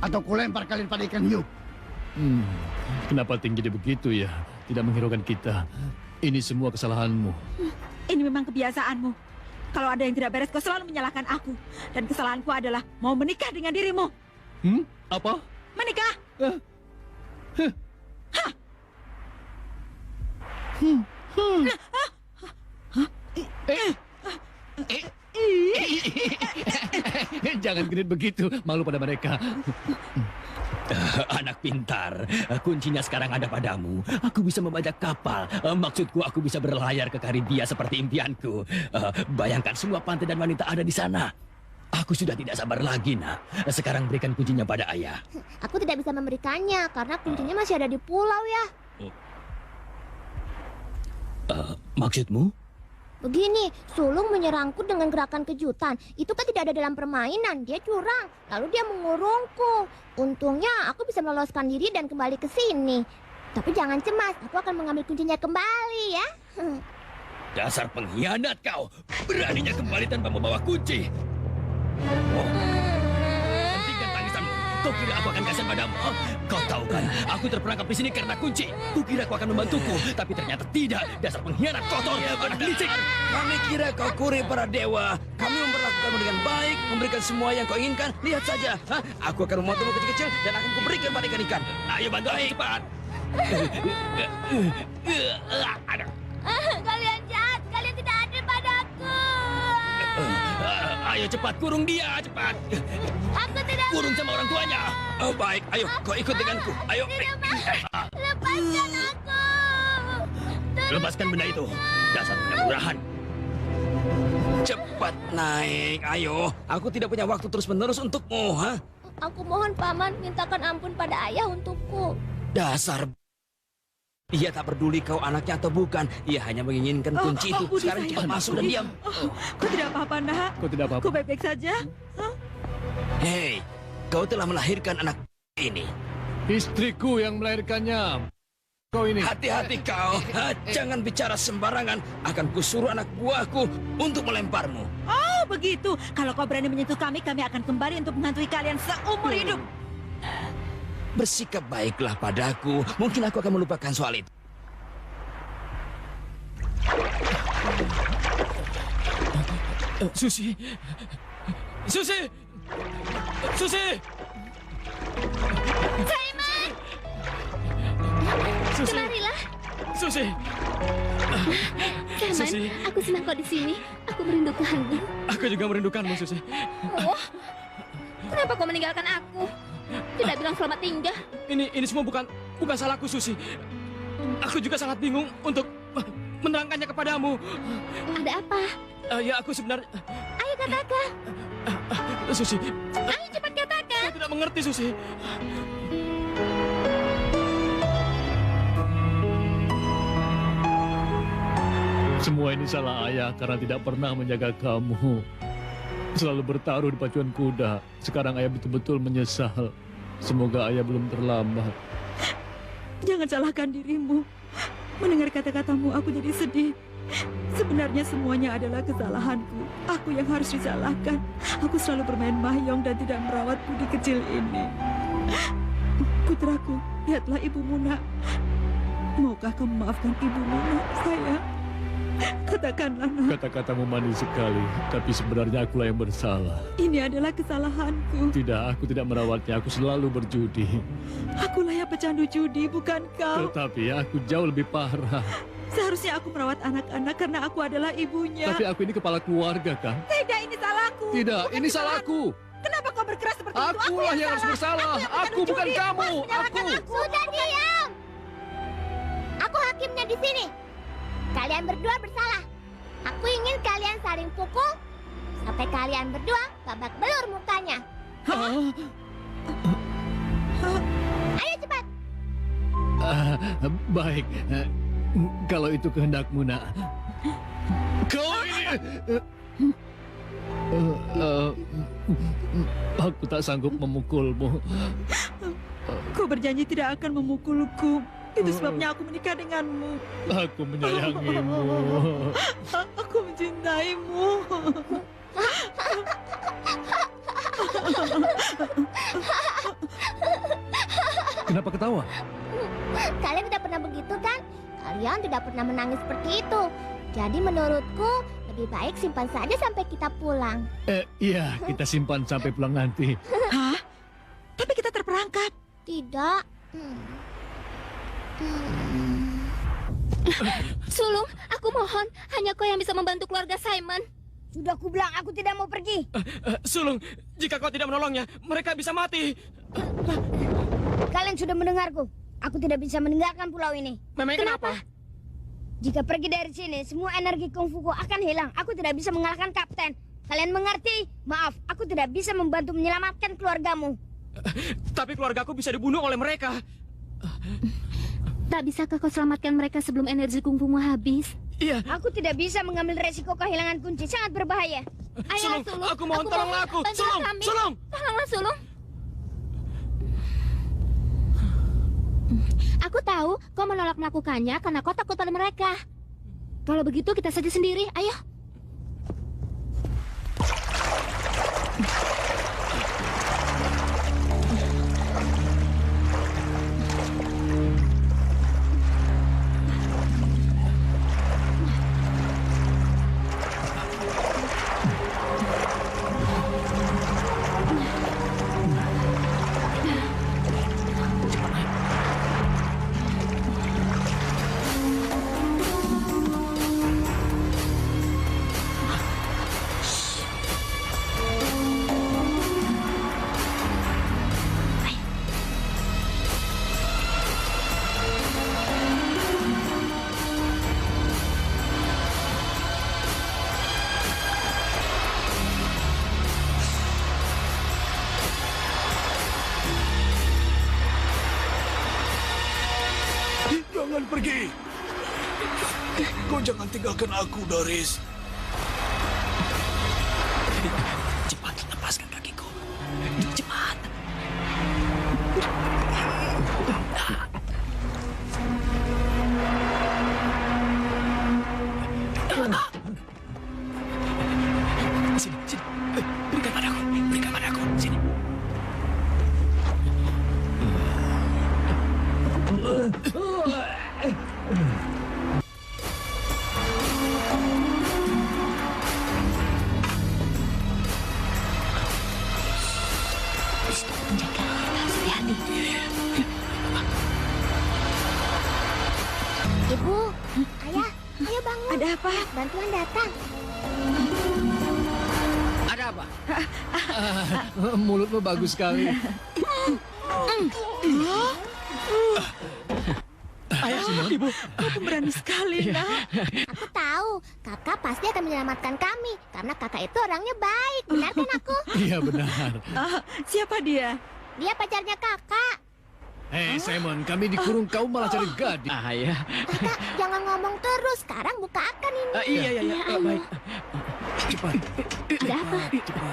I: Atau kulempar kalian pada ikan hiu.
C: Kenapa Ting jadi begitu ya? Tidak menghiraukan kita. Ini semua kesalahanmu.
A: Ini memang kebiasaanmu. Kalau ada yang tidak beres, kau selalu menyalahkan aku. Dan kesalahanku adalah mau menikah dengan dirimu.
C: Apa?
A: Menikah.
C: Jangan genit begitu. Malu pada mereka.
G: Anak pintar, kuncinya sekarang ada padamu. Aku bisa membajak kapal. Maksudku aku bisa berlayar ke Karibia seperti impianku. Bayangkan semua pantai dan wanita ada di sana. Aku sudah tidak sabar lagi, nak. Sekarang berikan kuncinya pada ayah.
D: Aku tidak bisa memberikannya karena kuncinya masih ada di pulau ya.
G: Maksudmu?
D: Begini, Sulung menyerangku dengan gerakan kejutan. Itu kan tidak ada dalam permainan, dia curang. Lalu dia mengurungku. Untungnya aku bisa meloloskan diri dan kembali ke sini. Tapi jangan cemas, aku akan mengambil kuncinya kembali ya.
G: Dasar pengkhianat kau. Beraninya kembali tanpa membawa kunci. Hentikan tangisanmu. Kau kira aku akan kasihan padamu? Kau tahu kan, aku terperangkap di sini karena kunci. Kukira kau akan membantuku, tapi ternyata tidak. Dasar pengkhianat kotor, anak licik.
H: Kami kira kau kuri para dewa. Kami memperlakukanmu dengan baik, memberikan semua yang kau inginkan. Lihat saja, aku akan memotongmu kecil-kecil dan akan kuberikan pada ikan-ikan.
G: Ayo bantu aku cepat.
D: Kalian jahat, kalian tidak adil padaku.
G: Ayo cepat, kurung dia, cepat.
D: Aku tidak
G: Kurung sama orang tuanya.
H: Oh baik, ayo kau ikut denganku. Ayo.
D: lepaskan aku.
G: Lepaskan benda itu. Dasar murahan.
H: Cepat naik, ayo. Aku tidak punya waktu terus-menerus untukmu, ha?
D: Aku mohon paman, mintakan ampun pada ayah untukku.
H: Dasar. Ia tak peduli kau anaknya atau bukan. Ia hanya menginginkan kunci itu.
A: Budi,
H: Sekarang
A: sayang.
H: cepat masuk dan diam.
A: Kau tidak apa-apa, nak.
C: Kau tidak apa-apa.
A: Kau baik-baik saja.
H: Hei, kau telah melahirkan anak ini.
C: Istriku yang melahirkannya. Kau ini.
H: Hati-hati kau. Jangan bicara sembarangan. Akan kusuruh anak buahku untuk melemparmu.
A: Oh, begitu. Kalau kau berani menyentuh kami akan kembali untuk menghantui kalian seumur hidup.
H: Bersikap baiklah padaku. Mungkin aku akan melupakan soal itu.
E: Susi! Susi! Susi!
B: Simon!
E: Susi!
B: Kemarilah.
E: Susi!
B: Simon,
E: Susi.
B: aku senang kau di sini. Aku merindukanmu.
E: Aku juga merindukanmu, Susi.
B: Oh, kenapa kau meninggalkan aku? Tidak bilang selamat tinggal.
E: Ini semua bukan salahku, Susi. Aku juga sangat bingung untuk menerangkannya kepadamu.
B: Ada apa?
E: Ya, aku sebenarnya...
B: Ayo katakan.
E: Susi,
B: Ayo cepat katakan.
E: saya tidak mengerti, Susi.
C: Semua ini salah ayah karena tidak pernah menjaga kamu. Selalu bertaruh di pacuan kuda. Sekarang ayah betul-betul menyesal. Semoga ayah belum terlambat.
A: Jangan salahkan dirimu. Mendengar kata-katamu aku jadi sedih. Sebenarnya semuanya adalah kesalahanku. Aku yang harus disalahkan. Aku selalu bermain mahjong dan tidak merawat budi kecil ini. Putraku, lihatlah ibumu nak. Maukah kamu maafkan ibumu nak, sayang? Katakanlah nak.
C: Kata-katamu manis sekali, tapi sebenarnya akulah yang bersalah.
A: Ini adalah kesalahanku.
C: Tidak, aku tidak merawatnya. Aku selalu berjudi.
A: Akulah yang pecandu judi, bukan kau.
C: Tetapi aku jauh lebih parah.
A: Seharusnya aku merawat anak-anak karena aku adalah ibunya.
C: Tapi aku ini kepala keluarga, kan?
A: Tidak, ini salahku.
C: Tidak,
A: Bukan
C: ini
A: kesalahanku.
C: salahku.
A: Kenapa kau berkeras seperti itu?
C: Akulah yang harus bersalah. Aku bukan kamu. Aku.
D: Sudah diam. Aku hakimnya di sini. Kalian berdua bersalah. Aku ingin kalian saling pukul sampai kalian berdua babak belur mukanya. Ayo cepat.
C: Baik. Kalau itu kehendakmu, nak. Kau ini... Aku tak sanggup memukulmu.
A: Kau berjanji tidak akan memukulku. Itu sebabnya aku menikah denganmu.
C: Aku menyayangimu.
A: Aku mencintaimu.
C: Kenapa ketawa?
D: Kalian tidak pernah begitu kan? Kalian tidak pernah menangis seperti itu. Jadi menurutku lebih baik simpan saja sampai kita pulang.
C: Iya, kita simpan sampai pulang nanti.
A: Hah? Tapi kita terperangkap.
D: Tidak.
B: Sulung, aku mohon. Hanya kau yang bisa membantu keluarga Simon.
F: Sudah aku bilang aku tidak mau pergi.
E: Sulung, jika kau tidak menolongnya, mereka bisa mati.
F: Kalian sudah mendengarku. Aku tidak bisa meninggalkan pulau ini.
E: Memangnya kenapa?
F: Jika pergi dari sini, semua energi kungfuku akan hilang. Aku tidak bisa mengalahkan kapten. Kalian mengerti? Maaf, aku tidak bisa membantu menyelamatkan keluargamu.
E: Tapi keluargaku bisa dibunuh oleh mereka.
B: Tak bisakah kau selamatkan mereka sebelum energi kungfumu habis?
E: Iya.
F: Aku tidak bisa mengambil resiko kehilangan kunci. Sangat berbahaya.
B: Ayolah,
E: Sulung,
B: Sulung.
E: aku mohon tolonglah aku.
B: Bantulah
E: Sulung,
B: kami.
E: Sulung.
B: Tolonglah, Sulung. Aku tahu kau menolak melakukannya karena kau takut pada mereka. Kalau begitu kita saja sendiri. Ayo.
J: Jangan pergi. Kau jangan tinggalkan aku, Doris.
H: Cepat lepaskan kakiku. Cepat. Sini, sini. Berikan padaku. Berikan padaku. Sini.
A: terjadi.
D: Ibu, ayah, ayo bangun.
A: Ada apa?
D: Bantuan datang.
K: Ada apa?
C: Mulutmu bagus sekali.
E: Ayah, ibu.
A: Kau pemberani sekali, nak.
D: Aku tahu, kakak pasti akan menyelamatkan kami. Karena kakak itu orangnya baik, benar kan aku?
C: Iya benar.
A: Siapa dia?
D: Dia pacarnya kakak.
C: Hei Simon, kami dikurung, kau malah cari gadis.
E: Ayah.
D: Kakak, jangan ngomong terus. Sekarang bukakan ini.
E: Iya. Baik.
C: Cepat.
B: Ada apa?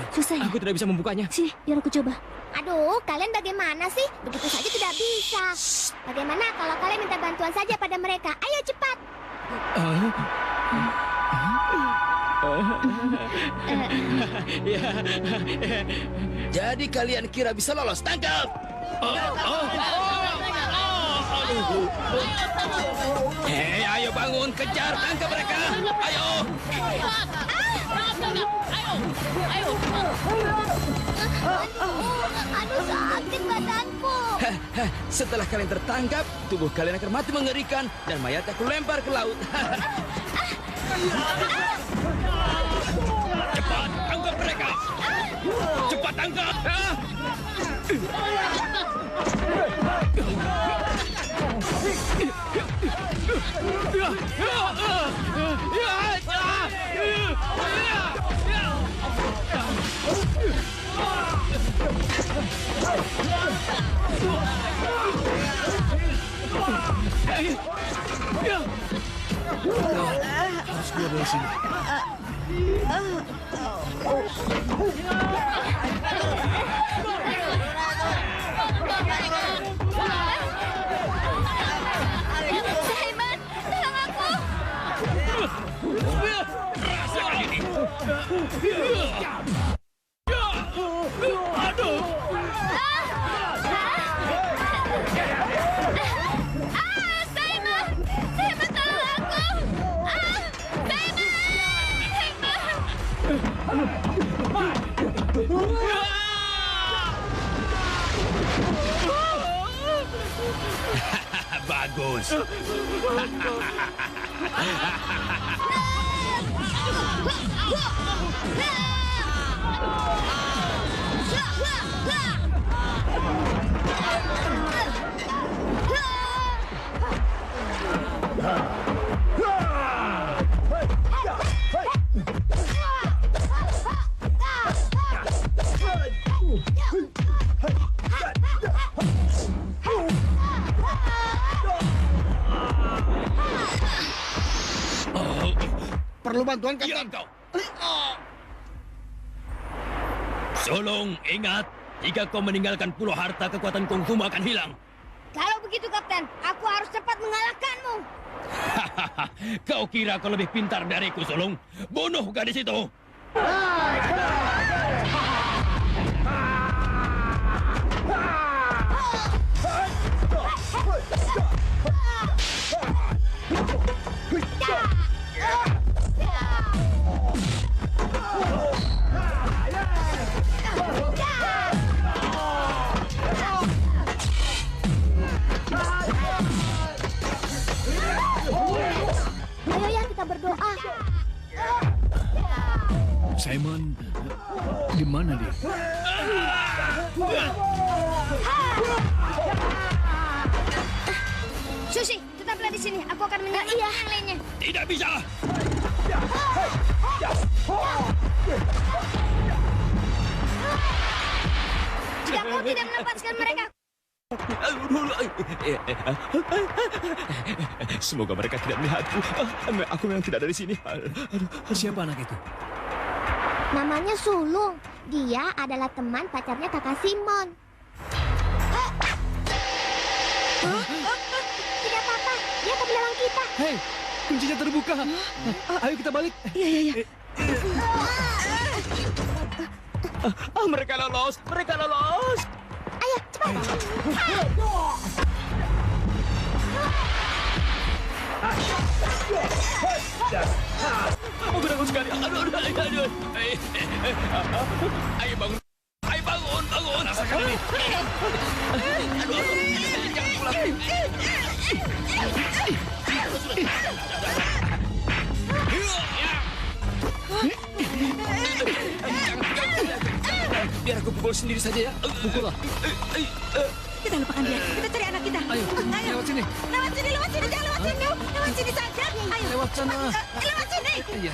B: Susah ya?
E: Aku tidak bisa membukanya.
B: Sini, biar aku coba.
D: Aduh, kalian bagaimana sih? Begitu saja tidak bisa. Bagaimana kalau kalian minta bantuan saja pada mereka? Ayo cepat.
H: Jadi kalian kira bisa lolos? Tangkap! Hei, ayo bangun, kejar, tangkap mereka! Ayo!
D: Aduh, sakit badanku.
H: Setelah kalian tertangkap, tubuh kalian akan mati mengerikan dan mayat aku lempar ke laut.
G: Cepat, tangkap mereka! Cepat tangkap!
C: Harus keluar dari sini.
B: Simon, tolong aku.
G: Rasakan ini!
B: Simon, tolong aku.
G: Bagus.
I: Perlu bantuan,
G: Diam
I: Kapten?
G: kau. Solong, ingat, jika kau meninggalkan pulau harta, kekuatan kungfumu akan hilang.
F: Kalau begitu, Kapten, aku harus cepat mengalahkanmu.
G: Kau kira kau lebih pintar dariku, Solong? Bunuh gadis itu!
D: Ayo ya, kita berdoa.
C: Simon, di mana dia?
F: Susi, tetaplah di sini. Aku akan menyelamatkan yang lainnya.
G: Tidak bisa!
F: Jika kau tidak melepaskan mereka,
J: Semoga mereka tidak melihatku. Aku memang tidak dari sini.
C: Siapa anak itu?
D: Namanya Sulung. Dia adalah teman pacarnya kakak Simon. Tidak apa-apa, dia akan menolong kita.
C: Hei, kuncinya terbuka. Ayo kita balik.
A: Iya.
E: Mereka lolos.
D: Ayo, cepat.
E: Aku takut sekali. Aduh.
G: Ayo bangun! Ayo bangun! Rasakan ini!
H: biar aku pukul sendiri saja ya.
C: Pukullah.
A: Kita lupakan dia. Kita cari anak kita.
C: Ayo, lewat sini.
A: Lewat sini, lewat sini. Jangan lewat sini. Lewat sini saja. Ayo.
C: Lewat sana.
A: Lewat sini.
C: Iya.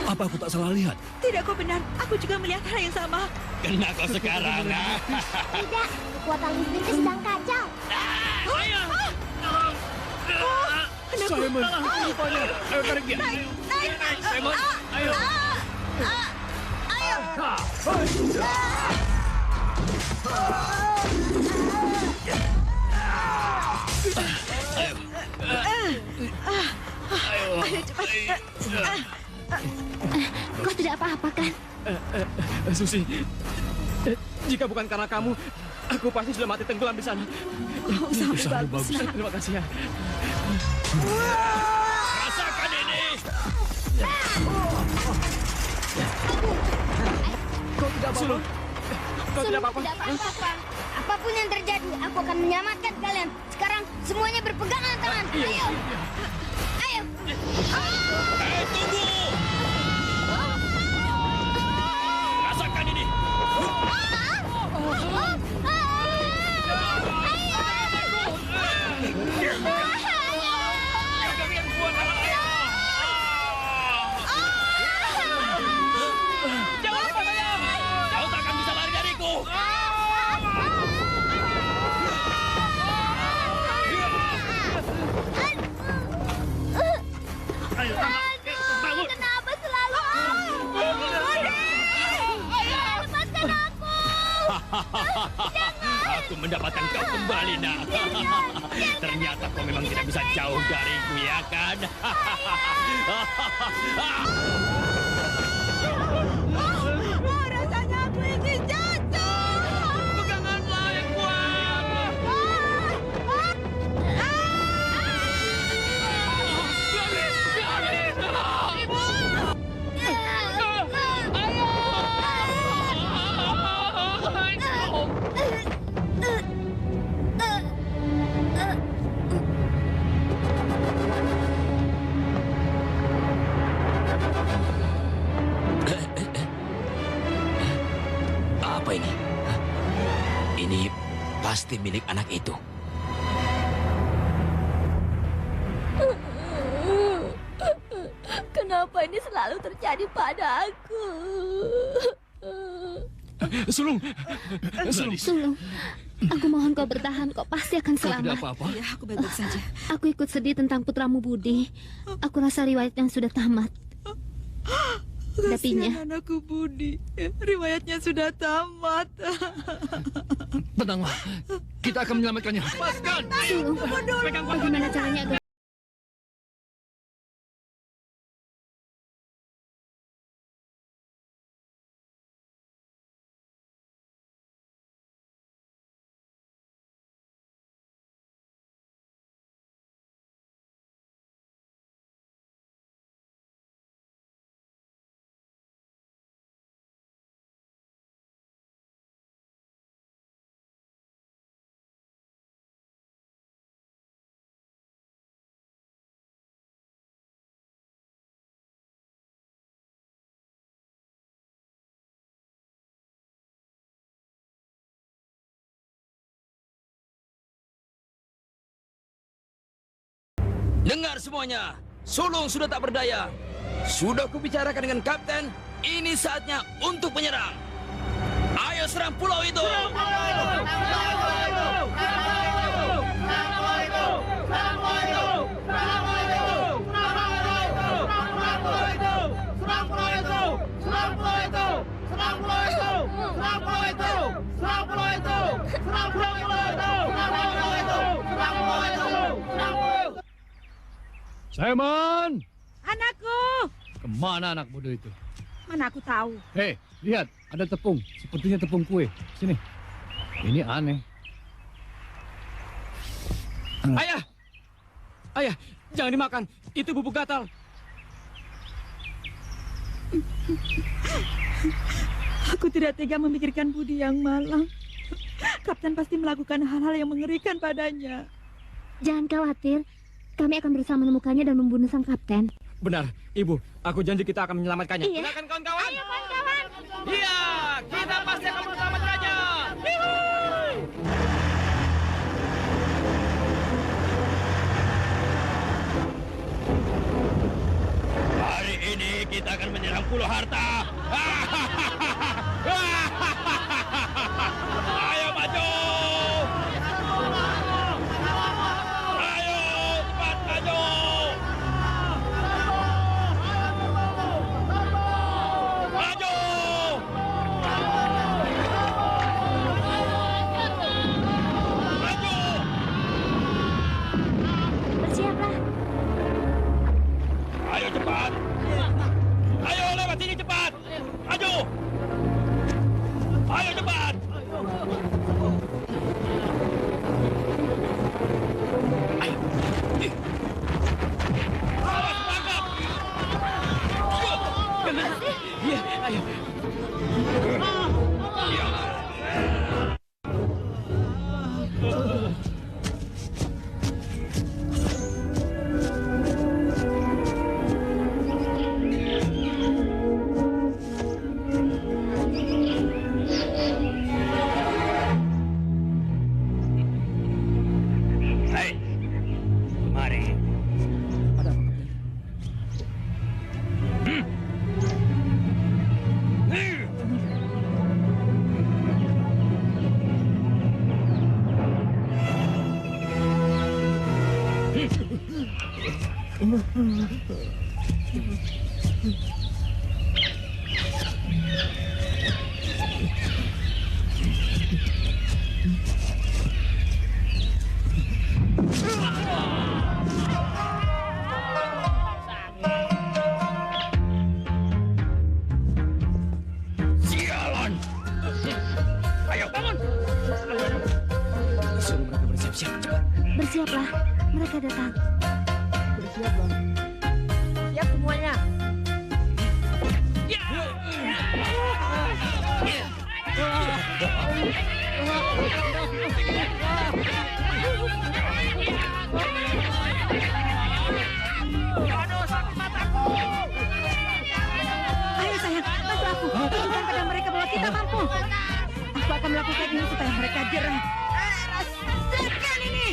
C: Apa aku tak salah lihat?
A: Tidak, kau benar. Aku juga melihat hal yang sama.
G: Kena kau sekarang.
D: Tidak, kekuatan listriknya sedang kacau.
C: Simon, rupanya. Ayo tarik dia. Simon, ayo.
A: Ayo cepat.
B: Kau tidak apa-apa kan?
E: Susi, jika bukan karena kamu, aku pasti sudah mati tenggelam di sana.
A: Sangat bagus.
E: Terima kasih ya.
G: Rasakan ini.
E: Kau tidak apa-apa. Kau tidak apa-apa.
F: Tidak apa-apa. Apapun yang terjadi, aku akan menyelamatkan kalian. Sekarang semuanya berpegangan tangan. Ayo. Ayo.
G: Tunggu. Rasakan ini. Kau tak akan bisa lari dariku.
D: Kenapa selalu aku? Lepaskan aku.
G: Aku mendapatkan kau kembali, nak. Ternyata kau memang tidak bisa jauh dariku, ya kan?
A: Rasanya aku ingin jatuh.
G: Peganganlah yang kuat.
H: Apa ini? Hah? Ini pasti milik anak itu.
B: Kenapa ini selalu terjadi pada aku?
C: Sulung.
B: Sulung, aku mohon kau bertahan. Kau pasti akan
C: Kau tidak
B: selamat.
C: apa-apa.
A: Ya, aku baik-baik saja.
B: Aku ikut sedih tentang putramu Budi. Aku rasa riwayatnya sudah tamat. Tapinya.
A: Kasihan anakku Budi. Riwayatnya sudah tamat.
C: Tenanglah. Kita akan menyelamatkannya. Lepaskan.
B: Sulung, bagaimana caranya agar...
H: Dengar semuanya, Sulung sudah tak berdaya. Sudah kubicarakan dengan Kapten, ini saatnya untuk menyerang. Ayo serang pulau itu!
C: Simon!
A: Anakku!
C: Kemana anak bodoh itu?
A: Mana aku tahu.
C: Hei, lihat. Ada tepung. Sepertinya tepung kue. Sini. Ini aneh.
E: Ayah! Ayah, jangan dimakan. Itu bubuk gatal.
A: Aku tidak tega memikirkan budi yang malang. Kapten pasti melakukan hal-hal yang mengerikan padanya.
B: Jangan khawatir, kami akan berusaha menemukannya dan membunuh sang kapten.
E: Benar, Ibu. Aku janji kita akan menyelamatkannya.
B: Iya.
E: Benar kan kawan-kawan?
D: Ayo kawan-kawan.
E: Iya, kita pasti akan menyelamatkannya.
G: Hari ini kita akan menyerang Pulau Harta. Ayo maju. Ayo cepat maju. Maju. Maju.
B: Bersiaplah.
G: Ayo cepat. Ayo lewat sini cepat. Maju. Ayo cepat. Awas tangkap.
E: Iya, ayo.
G: Hei, mari.
E: Ada apa, Kapten?
G: Sialan. Ayo bangun.
E: Suruh mereka bersiap-siap cepat.
B: Bersiaplah, mereka datang.
D: Siap semuanya.
A: Ayo sayang, bantu aku. Tunjukkan pada mereka bahwa kita mampu. Aku akan melakukan ini supaya mereka jerah. Rasakan ini.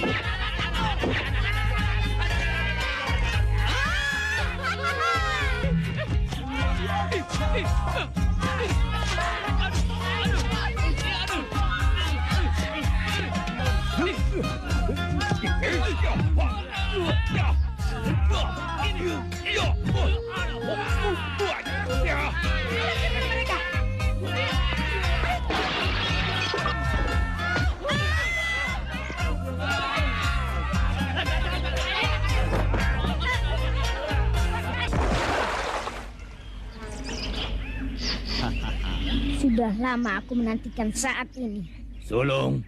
F: Sudah lama aku menantikan saat ini.
G: Sulung,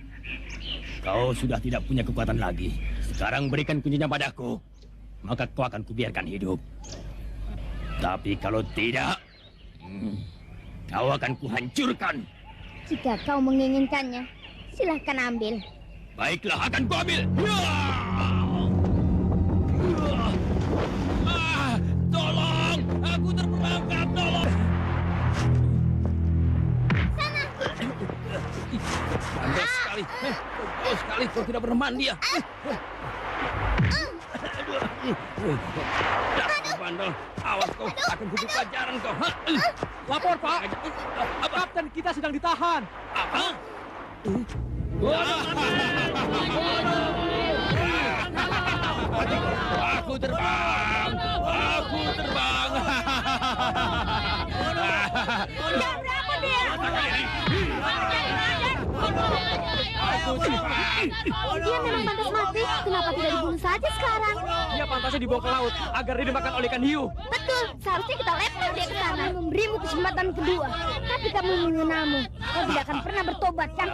G: kau sudah tidak punya kekuatan lagi. Sekarang berikan kuncinya padaku, maka kau akan kubiarkan hidup. Tapi kalau tidak, kau akan kuhancurkan.
F: Jika kau menginginkannya, silahkan ambil.
G: Baiklah, akan kuambil. Tolong, aku terperangkap, tolong.
H: Bandel sekali. Bandel sekali, kau tidak pernah mandi ya.
G: Dasar bandel, awas kau, akan kutuk pelajaran kau.
E: Lapor, Pak. Kapten kita sedang ditahan.
G: Apa? Aku terbang. Aku terbang.
D: Jangan berapa dia?
G: Aku terbang.
B: Dia memang pantas mati. Kenapa tidak dibunuh saja sekarang?
E: Dia pantasnya dibawa ke laut agar dia dimakan oleh ikan hiu.
F: Betul, seharusnya kita lempar dia ke sana, memberimu kesempatan kedua. Tapi kamu mengenalmu, kau tidak akan pernah bertobat kan?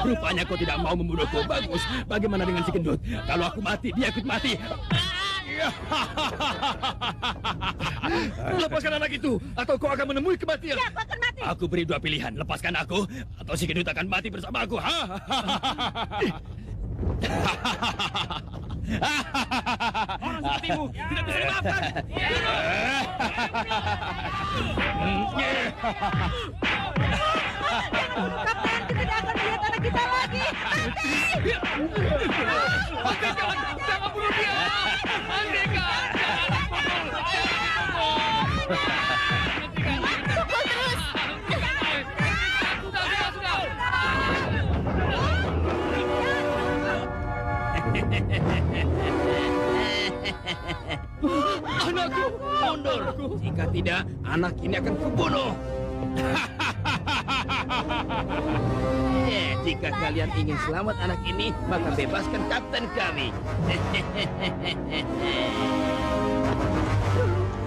G: Rupanya kau tidak mau membunuhku. Bagus. Bagaimana dengan si gendut? Kalau aku mati, dia ikut mati. Lepaskan anak itu, atau kau akan menemui kematian.
F: Ya, aku akan mati.
G: Aku beri dua pilihan, lepaskan aku, atau si gendut akan mati bersama aku.
E: Orang sepertimu tidak bisa dimaafkan.
A: Kapten, kita tidak akan melihat anak kita lagi.
C: Jangan bunuh dia. Andika,
B: Pukul terus.
G: Anakku, mundur. Jika tidak, anak ini akan kubunuh. Jika kalian ingin selamat anak ini, maka bebaskan kapten kami.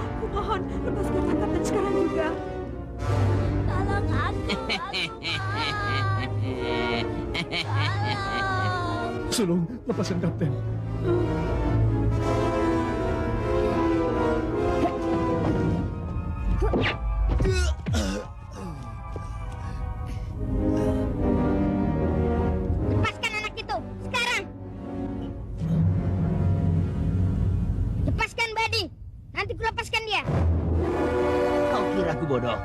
A: Aku mohon, lepaskan kapten sekarang juga.
D: Tolong aku.
C: Sulung, lepaskan kapten.
F: Lepaskan anak itu, sekarang. Lepaskan Badi. Nanti ku lepaskan dia.
G: Kau kira aku bodoh?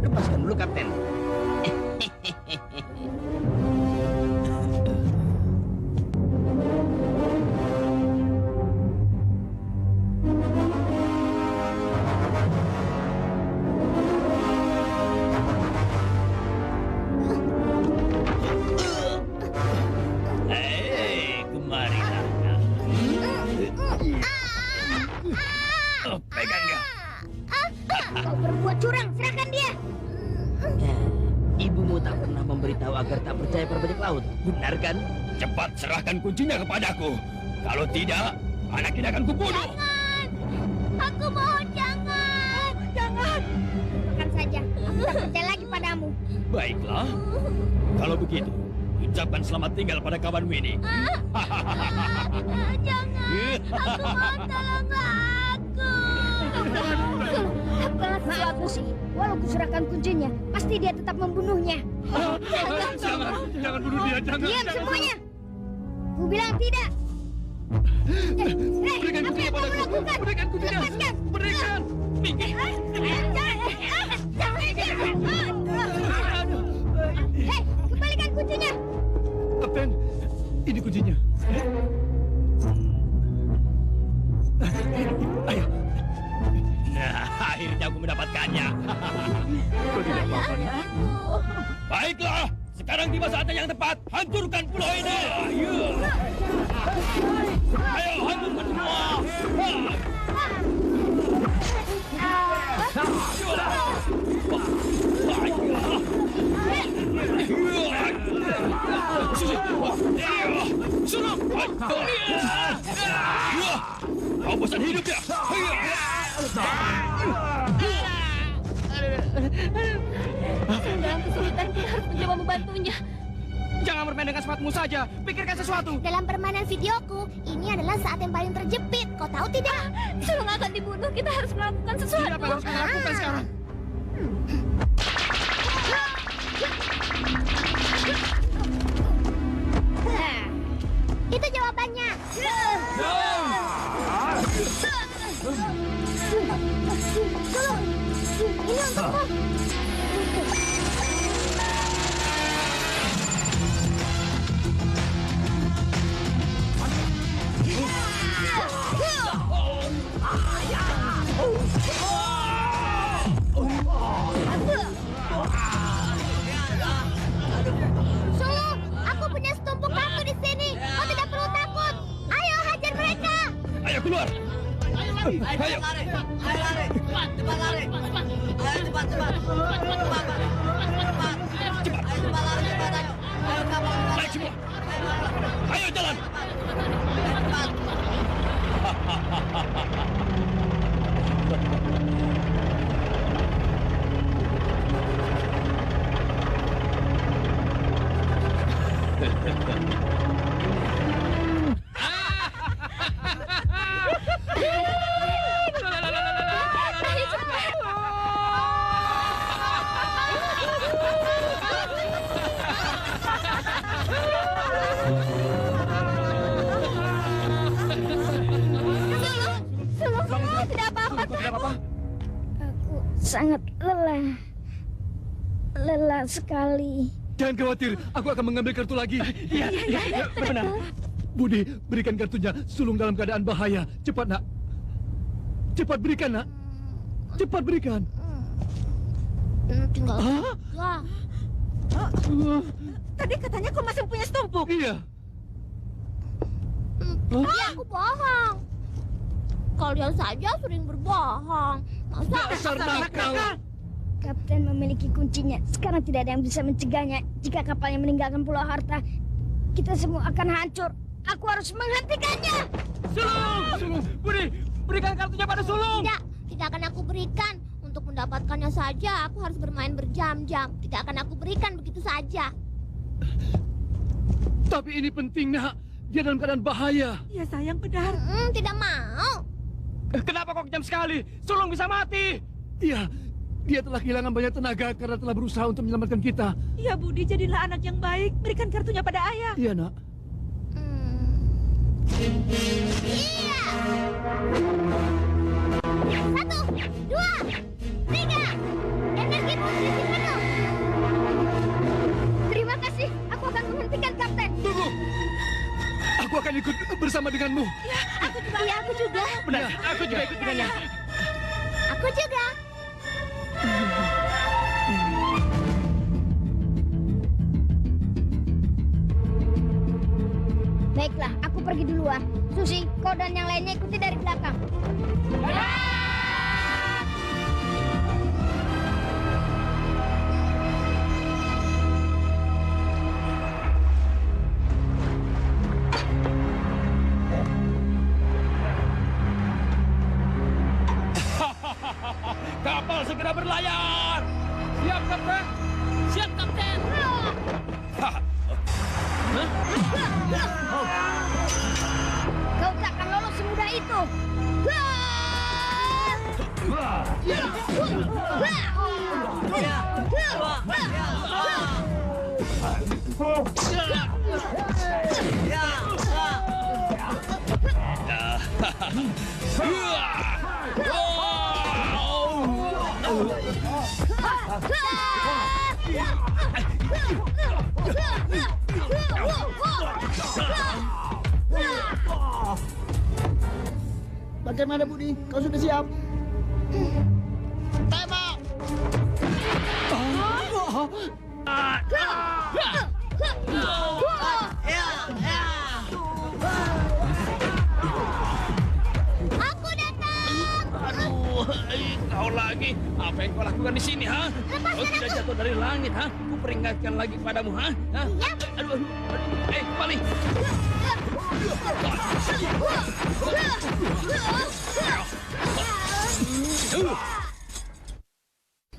G: Lepaskan dulu, kapten. Kemarilah. Pegang dia.
F: Kau berbuat curang, serahkan dia.
H: Ibumu tak pernah memberitahu agar tak percaya pada bajak laut, benar kan?
G: Cepat serahkan kuncinya kepadaku. Kalau tidak, anak ini akan kubunuh.
D: Jangan. Aku mohon jangan.
F: Jangan. Makan saja. Aku tak percaya lagi padamu.
G: Baiklah. Kalau begitu, ucapkan selamat tinggal pada kawanmu ini.
D: Jangan. Aku mohon tolonglah aku.
F: Lakukanlah sesuatu sih. Walau kuserahkan kuncinya, pasti dia tetap membunuhnya.
C: Jangan bunuh dia, jangan.
F: Diam semuanya. Ku bilang tidak.
C: Berikan kuncinya padaku. Berikan kuncinya.
F: Lepaskan.
C: Berikan.
F: Hei, kembalikan kuncinya.
C: Kapten, ini kuncinya. Ayo.
G: Nah, akhirnya aku mendapatkannya.
C: Kau tidak apa-apa, nih.
G: Baiklah, sekarang tiba saatnya yang tepat. Hancurkan pulau ini. Ayo, hancurkan semua. Kau bosan hidup ya?
B: Dalam kesulitan kita harus mencoba membantunya.
E: Jangan bermain dengan sefatmu saja. Pikirkan sesuatu.
D: Dalam permainan videoku, ini adalah saat yang paling terjepit. Kau tahu tidak?
B: Sulung akan dibunuh. Kita harus melakukan sesuatu.
E: Apa yang harus kita lakukan sekarang?
D: Itu jawabannya. Ini untukmu. Sulu, aku punya setumpuk batu di sini. Kau tidak perlu takut. Ayo hajar mereka.
G: Ayo keluar. Ayo. Naik semua. Ayo jalan.
E: ada apa-apa?
F: Aku sangat lelah. Lelah sekali.
C: Jangan khawatir, aku akan mengambil kartu lagi.
E: Iya, benar.
C: Budi, berikan kartunya. Sulung dalam keadaan bahaya. Cepat, nak. Cepat berikan, nak. Cepat berikan.
D: Tinggal
C: Hah?
D: tiga.
A: Tadi katanya kau masih punya setumpuk.
C: Iya.
D: Tapi aku bohong. Kalian saja sering berbohong. Masa
C: Dasar nakal.
F: Kapten memiliki kuncinya. Sekarang tidak ada yang bisa mencegahnya. Jika kapalnya meninggalkan Pulau Harta, kita semua akan hancur. Aku harus menghentikannya.
E: Sulung! Budi, berikan kartunya pada Sulung!
D: tidak akan aku berikan. Untuk mendapatkannya saja, aku harus bermain berjam-jam. Tidak akan aku berikan begitu saja.
C: Tapi ini penting, nak. Dia dalam keadaan bahaya.
A: Ya sayang, Pedar.
D: Tidak mau.
E: Kenapa kok kejam sekali? Sulung bisa mati!
C: Iya, dia telah kehilangan banyak tenaga karena telah berusaha untuk menyelamatkan kita.
A: Ya Budi, jadilah anak yang baik. Berikan kartunya pada ayah.
C: Iya, nak.
D: Iya. 1, 2, 3. Energi posisi penuh.
F: Terima kasih. Aku akan menghentikan Kapten.
C: Tunggu. Aku akan ikut bersama denganmu.
D: Iya, aku juga.
E: Benar, aku juga ikut dengannya.
D: Aku juga.
F: Baiklah, aku pergi duluan. Susi, kau dan yang lainnya ikuti dari belakang.
G: Kapal segera berlayar.
E: Siap, Kapten!
G: Siap, Kapten.
F: Kau tak akan lolos semudah itu.
I: Bagaimana Budi? Kau sudah siap? Tembak!
D: Aku datang.
G: Aduh, kau lagi. Apa yang kau lakukan di sini, ha? Kau tidak jatuh dari langit, ha? Ku peringatkan lagi padamu, ha? Aduh. Kembali.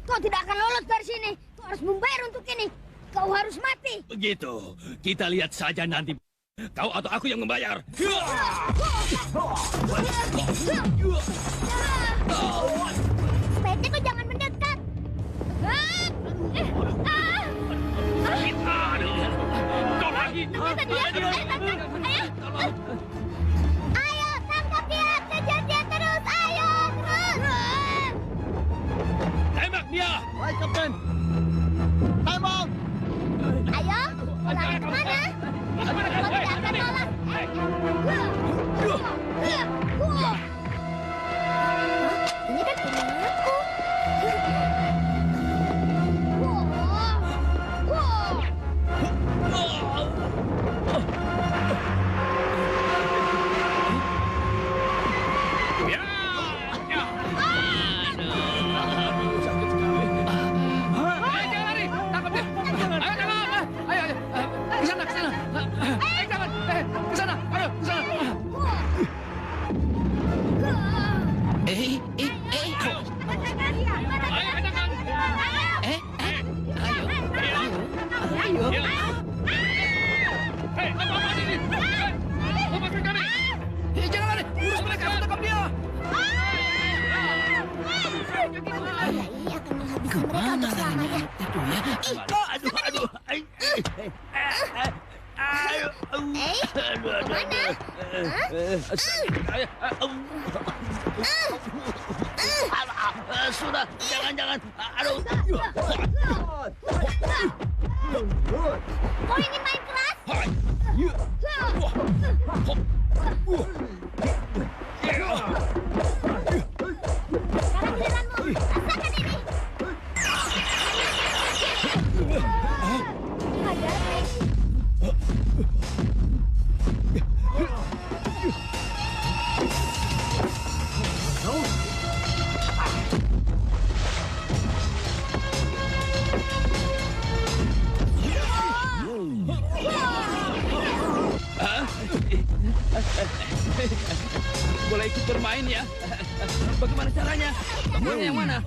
F: Kau tidak akan lolos dari sini. Kau harus membayar untuk ini. Kau harus mati.
G: Begitu. Kita lihat saja nanti. Kau atau aku yang membayar.
D: Sebaiknya kau jangan mendekat.
G: Kau lagi.
D: Ternyata dia. Ayo, tangkap dia. Kejar dia terus. Ayo, terus.
G: Tembak dia.
I: Baik, Kapten. Tembak!
D: Ayo, kau lari kemana? Kau tidak akan lolos. Ini kan punya aku.
C: Jangan lari, tangkap dia. Ayo, jangan. Ayo, ke sana, ke sana. Jangan, ke sana. Ayo, ke sana. Jangan lari, urus mereka, tangkap dia.
D: Ini akan menghabiskan mereka untuk selamanya. Kemana?
H: Sudah, jangan. Aduh.
D: Kau ingin main keras? Sekarang giliranmu. Rasakan ini. Ada apa ini?
H: Boleh ikut bermain ya? Bagaimana caranya? Tombolnya yang mana?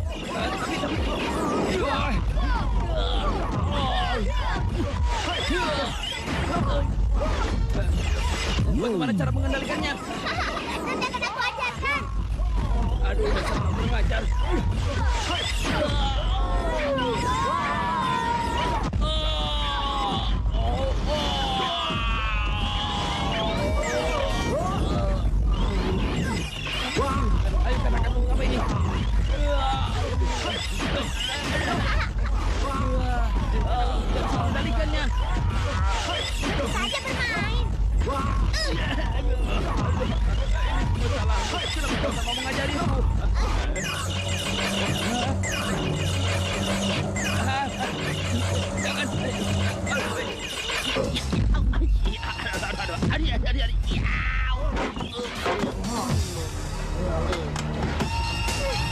H: Bagaimana cara mengendalikannya?
D: Nanti akan aku ajarkan.
H: Aduh, dasar kurang ajar. Ayo katakan apa ini? Kendalikannya.
D: Tentu saja bermain.
H: Kenapa kau tak mau mengajariku? Jangan. Aduh.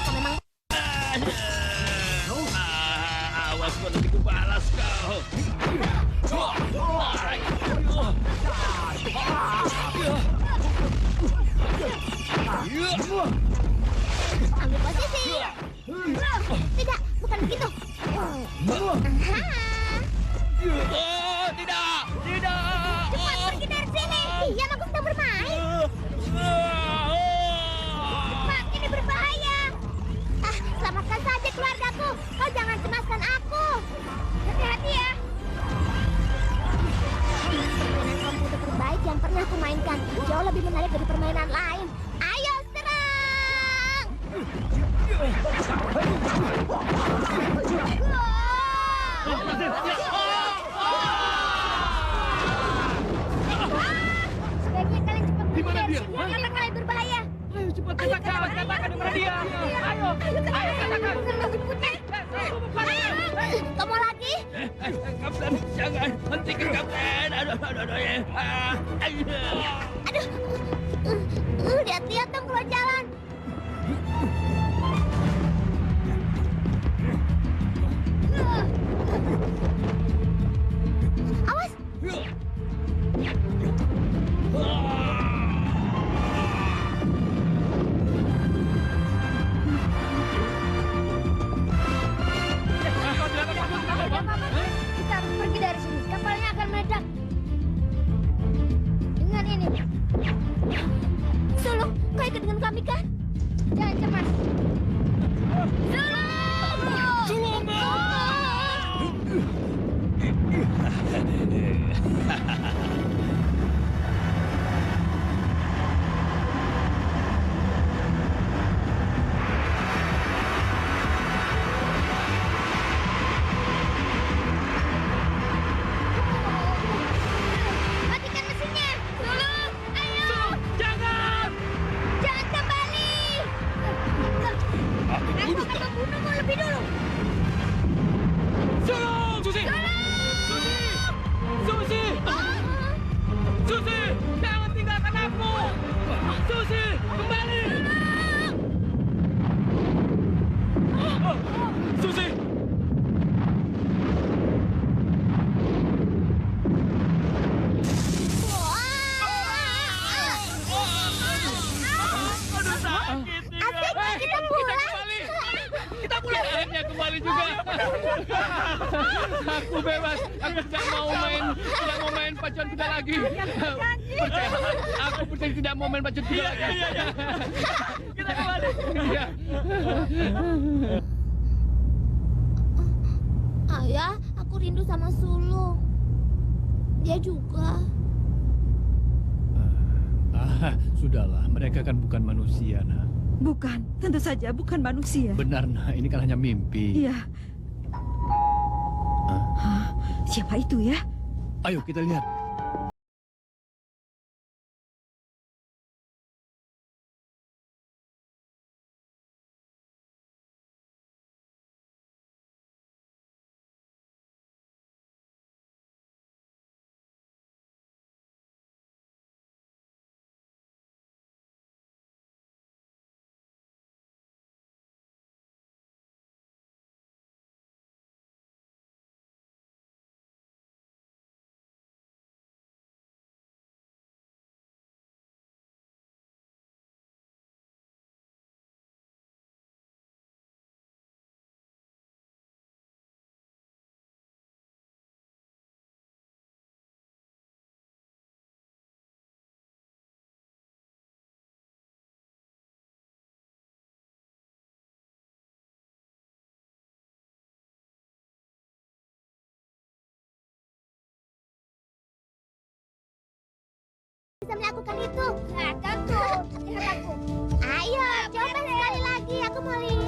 D: Kau memang
H: Awas kau, nanti ku balas kau.
D: ambil posisi. Tidak, bukan begitu.
H: Tidak.
D: Cepat pergi dari sini. Iya, aku sedang bermain. Mak, ini berbahaya. Selamatkan saja keluargaku. Kau jangan cemaskan aku. Hati-hati ya. Permainan komputer terbaik yang pernah aku mainkan. Jauh lebih menarik dari permainan lain. Ayo serang! Sebaiknya kalian cepat pergi dari sini karena kalian berbahaya.
H: Ayo cepat katakan di mana dia. Ayo katakan.
D: Kamu lagi?
H: Kapten, jangan hentikan kapten. Aduh.
D: Lihat-lihat dong keluar jalan. Awas. Kita harus pergi dari sini. Kapalnya akan meledak. Dengan ini. Sulu, kau ikut dengan kami kan? Jangan cemas. Sulu! Matikan mesinnya. Sulu, ayo. Jangan kembali. Aku akan membunuhmu lebih dulu.
H: Susi! Susi, jangan tinggalkan aku. Susi, kembali. Susi. Aduh, sakit.
D: Asik, kita pulang.
H: Kita pulang. Akhirnya kembali juga. Aku bebas. Aku tidak mau main pacuan kuda lagi. Percayalah, aku percaya tidak mau main pacuan kuda lagi. Kita kembali.
D: Ayah, aku rindu sama Sulung. Dia juga.
C: Sudahlah, mereka kan bukan manusia, nah.
A: Bukan, tentu saja bukan manusia.
C: Benar, nah, ini kan hanya mimpi.
A: Iya. Hah? Siapa itu ya?
C: Ayo kita lihat.
D: Bisa melakukan itu. Nah, tentu. Lihat aku. Ayo, coba sekali lagi. Aku mau lihat.